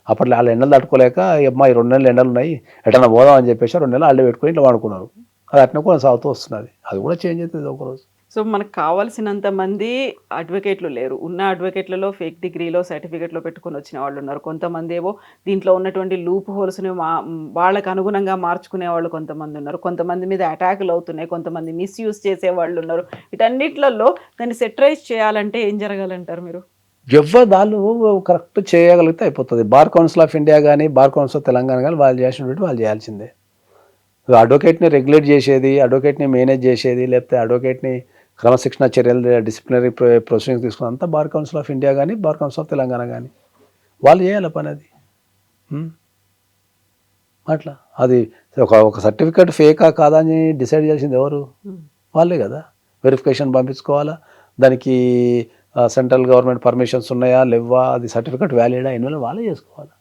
అప్పట్లో వాళ్ళు ఎండలు తట్టుకోలేక అమ్మా ఈ 2 నెలలు ఎండలు ఉన్నాయి ఎటన్నా పోదాం అని చెప్పేసి 2 నెలలు అల్లే పెట్టుకొని ఇట్లా వాడుకున్నారు. అది అట్లా కొనసాగుతూ వస్తున్నది. అది కూడా చేంజ్ అవుతుంది ఒకరోజు. సో మనకు కావాల్సినంత మంది అడ్వకేట్లు లేరు. ఉన్న అడ్వకేట్లలో ఫేక్ డిగ్రీలో, సర్టిఫికేట్‌లో పెట్టుకొని వచ్చిన వాళ్ళు ఉన్నారు. కొంతమంది ఏవో దీంట్లో ఉన్నటువంటి లూప్ హోల్స్‌ని వాళ్ళకి అనుగుణంగా మార్చుకునే వాళ్ళు కొంతమంది ఉన్నారు. కొంతమంది మీద అటాకులు అవుతున్నాయి. కొంతమంది మిస్‌యూజ్ చేసేవాళ్ళు ఉన్నారు. వీటన్నిట్లలో దాన్ని సెటరైజ్ చేయాలంటే ఏం జరగాలంటారు మీరు? ఎవరు వాళ్ళు కరెక్ట్ చేయగలిగితే అయిపోతుంది. బార్ కౌన్సిల్ ఆఫ్ ఇండియా కానీ, బార్ కౌన్సిల్ ఆఫ్ తెలంగాణ కానీ వాళ్ళు చేసినట్టు వాళ్ళు చేయాల్సిందే. అడ్వకేట్ని రెగ్యులేట్ చేసేది, అడ్వకేట్ని మేనేజ్ చేసేది, లేకపోతే అడ్వకేట్ని క్రమశిక్షణ చర్యలు, డిసిప్లినరీ ప్రొసీడింగ్స్ తీసుకుని అంతా బార్ కౌన్సిల్ ఆఫ్ ఇండియా కానీ, బార్ కౌన్సిల్ ఆఫ్ తెలంగాణ కానీ వాళ్ళు చేయాలి పని అది. అట్లా అది ఒక సర్టిఫికేట్ ఫేకా కాదా అని డిసైడ్ చేసింది ఎవరు? వాళ్ళే కదా. వెరిఫికేషన్ పంపించుకోవాలా, దానికి సెంట్రల్ గవర్నమెంట్ పర్మిషన్స్ ఉన్నాయా లేవా, అది సర్టిఫికేట్ వ్యాలిడా ఇన్వెల్ వాళ్ళే చేసుకోవాలా.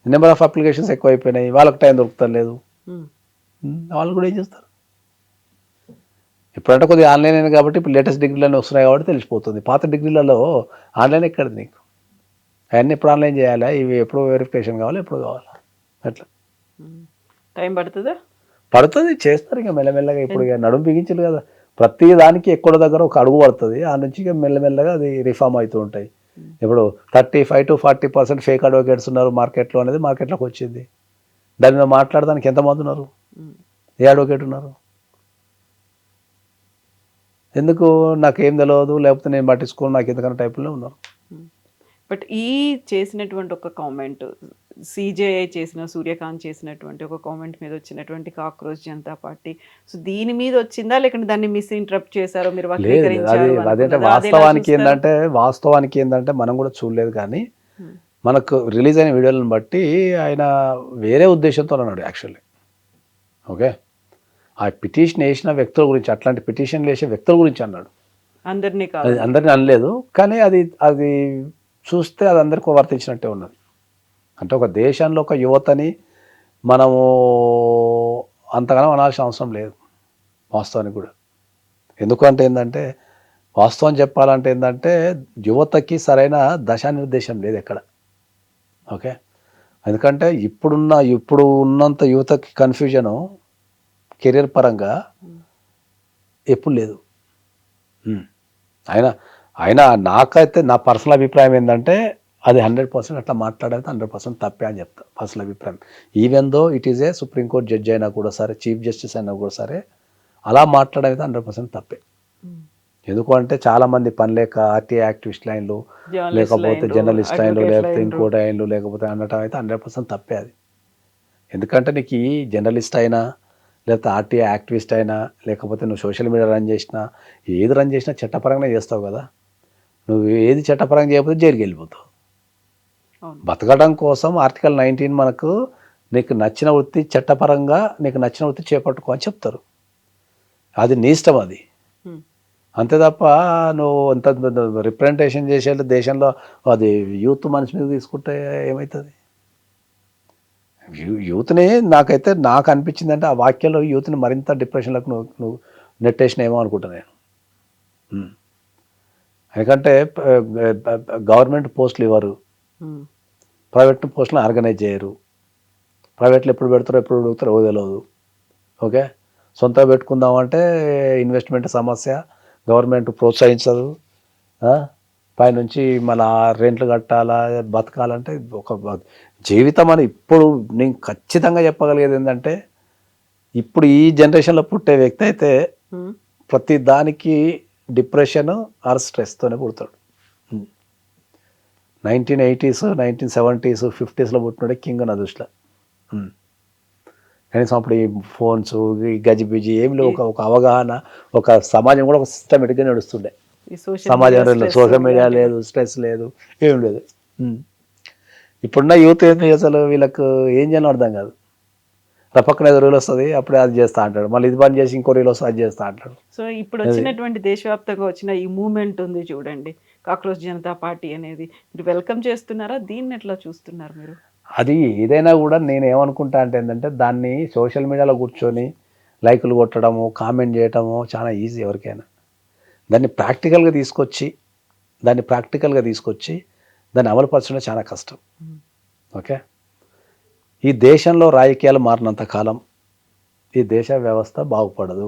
నెంబర్ ఆఫ్ అప్లికేషన్స్ ఎక్కువైపోయినాయి, వాళ్ళకి టైం దొరుకుతలేదు, వాళ్ళు కూడా ఏం చేస్తారు. ఇప్పుడంటే కొద్దిగా ఆన్లైన్ అయినా కాబట్టి ఇప్పుడు లేటెస్ట్ డిగ్రీలన్నీ వస్తున్నాయి కాబట్టి తెలిసిపోతుంది. పాత డిగ్రీలలో ఆన్లైన్ ఎక్కడిది నీకు? అవన్నీ ఎప్పుడు ఆన్లైన్ చేయాలా, ఇవి ఎప్పుడు వెరిఫికేషన్ కావాలి, ఎప్పుడు కావాలా, అట్లా టైం పడుతుందా? పడుతుంది, చేస్తారు ఇక మెల్లమెల్లగా. ఇప్పుడు ఇక నడుము బిగించారు కదా, ప్రతి దానికి ఎక్కడో దగ్గర ఒక అడుగు పడుతుంది, ఆ నుంచి ఇక మెల్లమెల్లగా అది రిఫార్మ్ అవుతూ ఉంటాయి. ఇప్పుడు 35 to 40% ఫేక్ అడ్వకేట్స్ ఉన్నారు మార్కెట్లో అనేది మార్కెట్లోకి వచ్చింది. దాని మీద మాట్లాడడానికి ఎంతమంది ఉన్నారు? ఏ అడ్వకేట్ ఉన్నారు? ఎందుకు నాకేం తెలియదు, లేకపోతే నేను పట్టించుకోను, నాకు ఎందుకన్నా టైపులో ఉన్నారు. బట్ ఈ చేసినటువంటి ఒక కామెంట్, సిజేఐ చేసిన, సూర్యకాంత్ చేసినటువంటి ఒక కామెంట్ మీద వచ్చినటువంటి కాక్రోచ్ జనతా పార్టీ, సో దీని మీద వచ్చిందా లేకుంటే దాన్ని మిస్ఇంటరప్ట్ చేశారో, మీరు వక్రీకరించారు అదేంటే వాస్తవానికి ఏంటంటే మనం కూడా చూడలేదు, కానీ మనకు రిలీజ్ అయిన వీడియోలను బట్టి ఆయన వేరే ఉద్దేశంతో అన్నాడు యాక్చువల్లీ. ఓకే, ఆ పిటిషన్ వేసిన వ్యక్తుల గురించి, అట్లాంటి పిటిషన్లు వేసే వ్యక్తుల గురించి అన్నాడు, అందరినీ కాదు, అందరినీ అనలేదు. కానీ అది చూస్తే అది అందరికీ వర్తించినట్టే ఉన్నది. అంటే ఒక దేశంలో ఒక యువతని మనము అంతగానో అనాల్సిన అవసరం లేదు వాస్తవానికి కూడా. ఎందుకంటే ఏంటంటే వాస్తవం చెప్పాలంటే ఏంటంటే యువతకి సరైన దశానిర్దేశం లేదు ఎక్కడ. ఓకే, ఎందుకంటే ఇప్పుడు ఉన్నంత యువతకి కన్ఫ్యూజను కెరీర్ పరంగా ఎప్పుడు లేదు. అయినా నాకైతే నా పర్సనల్ అభిప్రాయం ఏంటంటే అది 100% అట్లా మాట్లాడేది 100% తప్పే అని చెప్తా, పర్సనల్ అభిప్రాయం. Even though it is a supreme court judge అయినా కూడా సరే, చీఫ్ జస్టిస్ అయినా కూడా సరే, అలా మాట్లాడేది 100% తప్పే. ఎందుకంటే చాలామంది పని లేక ఆర్టీఐ యాక్టివిస్ట్ లైన్లు, లేకపోతే జర్నలిస్ట్ లైన్లు, లేకపోతే ఇంకోటి లైన్లు, లేకపోతే అనటం అయితే 100% తప్పే అది. ఎందుకంటే నీకు ఈ జర్నలిస్ట్ అయినా, లేకపోతే ఆర్టీఐ యాక్టివిస్ట్ అయినా, లేకపోతే నువ్వు సోషల్ మీడియా రన్ చేసినా, ఏది రన్ చేసినా చట్టపరంగా చేస్తావు కదా. నువ్వు ఏది చట్టపరంగా చేయకపోతే జైలుకి వెళ్ళిపోతావు. బతకడం కోసం ఆర్టికల్ 19 మనకు నీకు నచ్చిన వృత్తి, చట్టపరంగా నీకు నచ్చిన వృత్తి చేపట్టుకో అని చెప్తారు. అది నీ ఇష్టం అది, అంతే తప్ప నువ్వు అంత రిప్రజెంటేషన్ చేసే దేశంలో అది యూత్ మనిషి మీద తీసుకుంటే ఏమవుతుంది? యూత్ని నాకు అనిపించింది అంటే ఆ వాక్యంలో యూత్ని మరింత డిప్రెషన్లకు నువ్వు నెట్టేసినేమో అనుకుంటున్నా నేను. ఎందుకంటే గవర్నమెంట్ పోస్టులు ఇవ్వరు, ప్రైవేట్ పోస్టులను ఆర్గనైజ్ చేయరు, ప్రైవేట్లో ఎప్పుడు పెడతారో ఎప్పుడు పెడతారో తెలియదు. ఓకే, సొంతంగా పెట్టుకుందామంటే ఇన్వెస్ట్మెంట్ సమస్య, గవర్నమెంట్ ప్రోత్సహించదు, పైనుంచి మళ్ళీ రెంట్లు కట్టాలా, బతకాలంటే ఒక జీవితం అని. ఇప్పుడు నేను ఖచ్చితంగా చెప్పగలిగేది ఏంటంటే ఇప్పుడు ఈ జనరేషన్లో పుట్టే వ్యక్తి అయితే ప్రతి దానికి డిప్రెషన్ ఆర్ స్ట్రెస్తోనే పుడతాడు. 1980s, 1970s, 50sలో పుట్టినోడే కింగ్ నా దృష్టిలో. కనీసం అప్పుడు ఈ ఫోన్స్, ఈ గజిబిజి ఏమి లేవు, ఒక అవగాహన, ఒక సమాజం కూడా ఒక సిస్టమేటిక్గా నడుస్తుండే. సమాజంలో సోషల్ మీడియా లేదు, స్ట్రెస్ లేదు, ఏం లేదు. ఇప్పుడున్న యూత్ ఏంటి అసలు, వీళ్ళకు ఏం చేయాలో అర్థం కాదు. పక్కన ఏదో రీల్ వస్తుంది, అప్పుడే అది చేస్తా అంటాడు, మళ్ళీ ఇది పని చేసి ఇంకో రీల్ వస్తుంది, అది చేస్తా అంటాడు. సో ఇప్పుడు వచ్చినటువంటి దేశవ్యాప్తంగా వచ్చిన ఈ మూమెంట్ ఉంది చూడండి, కాక్రోచ్ జనతా పార్టీ అనేది, మీరు వెల్కమ్ చేస్తున్నారా? దీన్ని ఎట్లా చూస్తున్నారు మీరు? అది ఏదైనా కూడా నేను ఏమనుకుంటా అంటే ఏంటంటే దాన్ని సోషల్ మీడియాలో కూర్చొని లైకులు కొట్టడము, కామెంట్ చేయటము చాలా ఈజీ ఎవరికైనా. దాన్ని ప్రాక్టికల్గా తీసుకొచ్చి దాన్ని అమలుపరచడం చాలా కష్టం. ఓకే, ఈ దేశంలో రాజకీయాలు మారినంత కాలం ఈ దేశ వ్యవస్థ బాగుపడదు.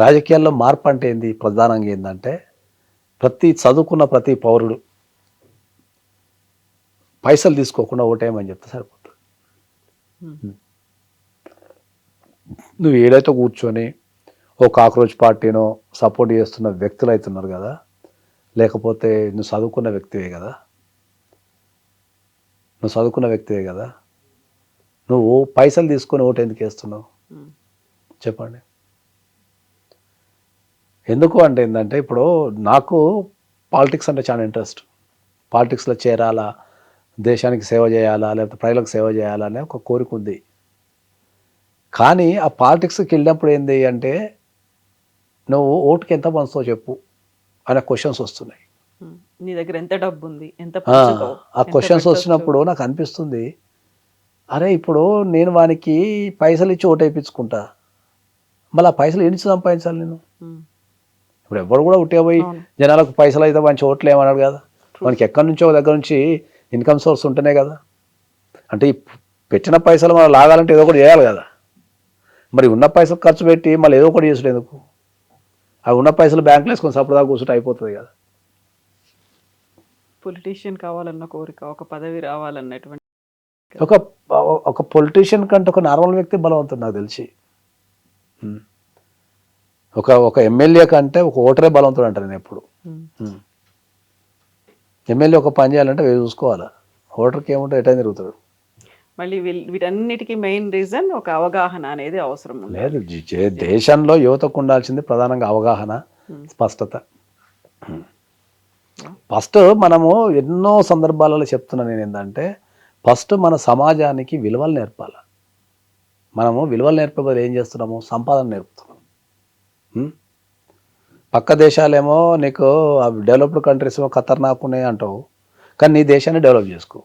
రాజకీయాల్లో మార్పు అంటే ఏంది? ప్రధానంగా ఏంటంటే చదువుకున్న ప్రతి పౌరుడు పైసలు తీసుకోకుండా ఓటేయమని చెప్తే సరిపోతుంది. నువ్వు ఏదైతే కూర్చొని ఓ కాక్రోచ్ పార్టీనో సపోర్ట్ చేస్తున్న వ్యక్తులు అవుతున్నారు కదా, లేకపోతే నువ్వు చదువుకున్న వ్యక్తివే కదా, నువ్వు పైసలు తీసుకొని ఓటు ఎందుకు వేస్తున్నావు చెప్పండి. ఎందుకు అంటే ఏంటంటే ఇప్పుడు నాకు పాలిటిక్స్ అంటే చాలా ఇంట్రెస్ట్. పాలిటిక్స్లో చేరాలా, దేశానికి సేవ చేయాలా, లేకపోతే ప్రజలకు సేవ చేయాలా అనే ఒక కోరిక ఉంది. కానీ ఆ పాలిటిక్స్కి వెళ్ళినప్పుడు ఏంది అంటే నువ్వు ఓటుకి ఎంత పంచుతావు చెప్పు అనే క్వశ్చన్స్ వస్తున్నాయి. నీ దగ్గర ఎంత డబ్బు ఉంది, ఎంత ఆ క్వశ్చన్స్ వచ్చినప్పుడు నాకు అనిపిస్తుంది, అరే ఇప్పుడు నేను వానికి పైసలు ఇచ్చి ఓటు వేయించుకుంటా, మళ్ళీ ఆ పైసలు ఎన్ని సంపాదించాలి నేను? ఇప్పుడు ఎవరు కూడా ఉట్టే పోయి జనాలకు పైసలు అయితే మంచి ఓట్లు ఏమన్నాడు కదా, మనకి ఎక్కడి నుంచో దగ్గర నుంచి ఇన్కమ్ సోర్స్ ఉంటేనే కదా. అంటే ఈ పెట్టిన పైసలు మనం లాగాలంటే ఏదో ఒకటి చేయాలి కదా. మరి ఉన్న పైసలు ఖర్చు పెట్టి మళ్ళీ ఏదో ఒకటి చేసుడు ఎందుకు? అవి ఉన్న పైసలు బ్యాంకులో వేసుకొని సపరేట్గా కూర్చుంటే అయిపోతుంది కదా. పొలిటీషియన్ కావాలన్న కోరిక, ఒక పదవి రావాలన్నటువంటి ఒక పొలిటీషియన్ కంటే ఒక నార్మల్ వ్యక్తి బలవంతుడు నాకు తెలిసి. ఒక ఎమ్మెల్యే కంటే ఒక ఓటరే బలవంతుడు అంటారు నేను ఎప్పుడు. ఎమ్మెల్యే ఒక పని చేయాలంటే వేరు చూసుకోవాలా, ఓటర్కి ఏముంటే ఎటైనా తిరుగుతాడు. మళ్ళీ వీటన్నిటికీ మెయిన్ రీజన్ ఒక అవగాహన అనేది అవసరం లేదు. దేశంలో యువతకు ఉండాల్సింది ప్రధానంగా అవగాహన, స్పష్టత. ఫస్ట్ మనము ఎన్నో సందర్భాలలో చెప్తున్నా నేను ఏంటంటే ఫస్ట్ మన సమాజానికి విలువలు నేర్పాలి. మనము విలువలు నేర్పే బదులు ఏం చేస్తున్నాము, సంపాదన నేర్పుతున్నాం. పక్క దేశాలేమో నీకు డెవలప్డ్ కంట్రీస్ ఏమో ఖతర్నాక్ ఉన్నాయి అంటావు, కానీ నీ దేశాన్ని డెవలప్ చేసుకో.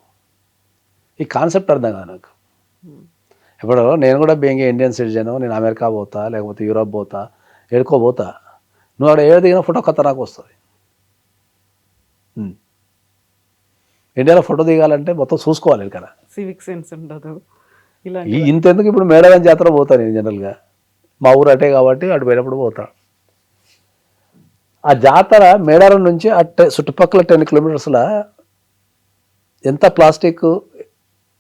ఈ కాన్సెప్ట్ అర్థం కాదు నాకు. ఇప్పుడు నేను కూడా బీయింగ్ ఇండియన్ సిటిజన్, నేను అమెరికా పోతా లేకపోతే యూరోప్ పోతా, ఎడుకోపోతా, నువ్వు అక్కడ ఏడు దిగిన ఫోటో ఖతర్నాక్ వస్తుంది. ఇండియాలో ఫోటో దిగాలంటే మొత్తం చూసుకోవాలి. ఇక్కడ సివిక్ సెన్స్ ఉండదు. ఇంతెందుకు ఇప్పుడు మేడారం జాతర పోతాను నేను జనరల్గా, మా ఊరు అటే కాబట్టి అటు పోయినప్పుడు పోతా. ఆ జాతర మేడారం నుంచి అట్టే చుట్టుపక్కల 10 కిలోమీటర్స్లో ఎంత ప్లాస్టిక్,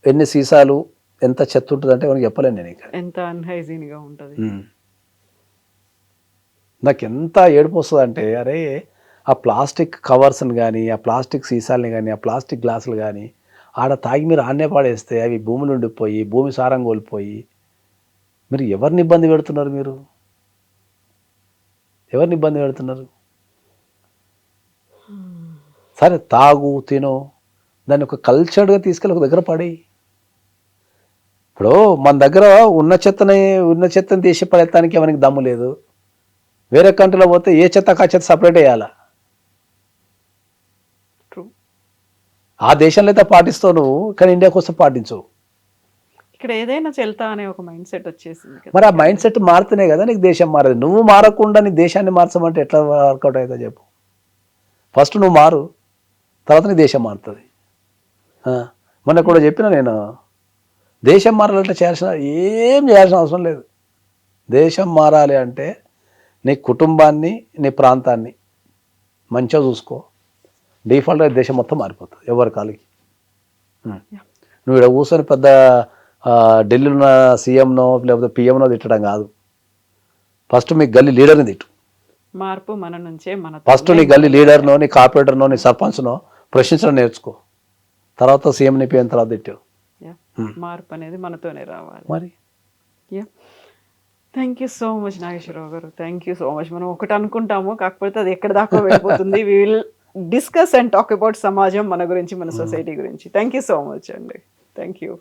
ఎన్ని సీసాలు, ఎంత చెత్త ఉంటుంది అంటే మనకి చెప్పలేను నేను. ఇక్కడ ఎంత అన్హైజీన్గా ఉంటుంది. నాకు ఎంత ఏడుపు వస్తుంది అంటే, అరే ఆ ప్లాస్టిక్ కవర్స్ని కానీ, ఆ ప్లాస్టిక్ సీసాలని కానీ, ఆ ప్లాస్టిక్ గ్లాసులు కానీ ఆడ తాగి మీరు ఆడనే పాడేస్తే అవి భూమిలో ఉండిపోయి భూమి సారం కోల్పోయి మీరు ఎవరిని ఇబ్బంది పెడుతున్నారు? ఎవరిని ఇబ్బంది పెడుతున్నారు? సరే తాగు తిను, దాన్ని ఒక కల్చర్డ్గా తీసుకెళ్ళి ఒక దగ్గర పడి. ఇప్పుడు మన దగ్గర ఉన్న చెత్తని తీసి పడేస్తానికి ఎవరికి దమ్ము లేదు. వేరే కంట్రీలో పోతే ఏ చెత్త ఆ చెత్త సపరేట్ వేయాలా. ఆ దేశంలో అయితే పాటిస్తావు నువ్వు, కానీ ఇండియాకి వస్తే పాటించవు. ఇక్కడ ఏదైనా చెల్తా అనే ఒక మైండ్ సెట్ వచ్చేసింది. మరి ఆ మైండ్ సెట్ మారుతూనే కదా నీకు దేశం మారదు. నువ్వు మారకుండా నీ దేశాన్ని మార్చమంటే ఎట్లా వర్కౌట్ అవుతుందో చెప్పు. ఫస్ట్ నువ్వు మారు, తర్వాత నీ దేశం మారుతుంది. మొన్న కూడా చెప్పిన నేను, దేశం మారాలంటే ఏం చేయాల్సిన అవసరం లేదు. దేశం మారాలి అంటే నీ కుటుంబాన్ని, నీ ప్రాంతాన్ని మంచిగా చూసుకో, డిఫాల్ట్గా దేశం మొత్తం మారిపోతుంది ఎవరి కాలికి. నువ్వు ఇక్కడ కూర్చొని పెద్ద ఢిల్లీలో ఉన్న సీఎంనో లేకపోతే పిఎంనో తిట్టడం కాదు. ఫస్ట్ మీ గల్లీ లీడర్ని తిట్టు. మార్పు మన నుంచే. ఫస్ట్ నీ గల్లీ లీడర్నో, నీ కార్పొరేటర్నో, నీ సర్పంచ్నో ప్రశ్నించడం నేర్చుకో. తర్వాత సీఎంని పిఎం తర్వాత తిట్టావు. మార్పు అనేది మనతోనే రావాలి. మరి thank you so much Nageswara Rao గారు. Thank you so much. మనం ఒకటి అనుకుంటాము, కాకపోతే అది ఎక్కడ దాకా వెళ్ళిపోతుంది. We will discuss and talk about సమాజం, మన గురించి, మన సొసైటీ గురించి. థ్యాంక్ యూ సో మచ్ అండి. Thank you.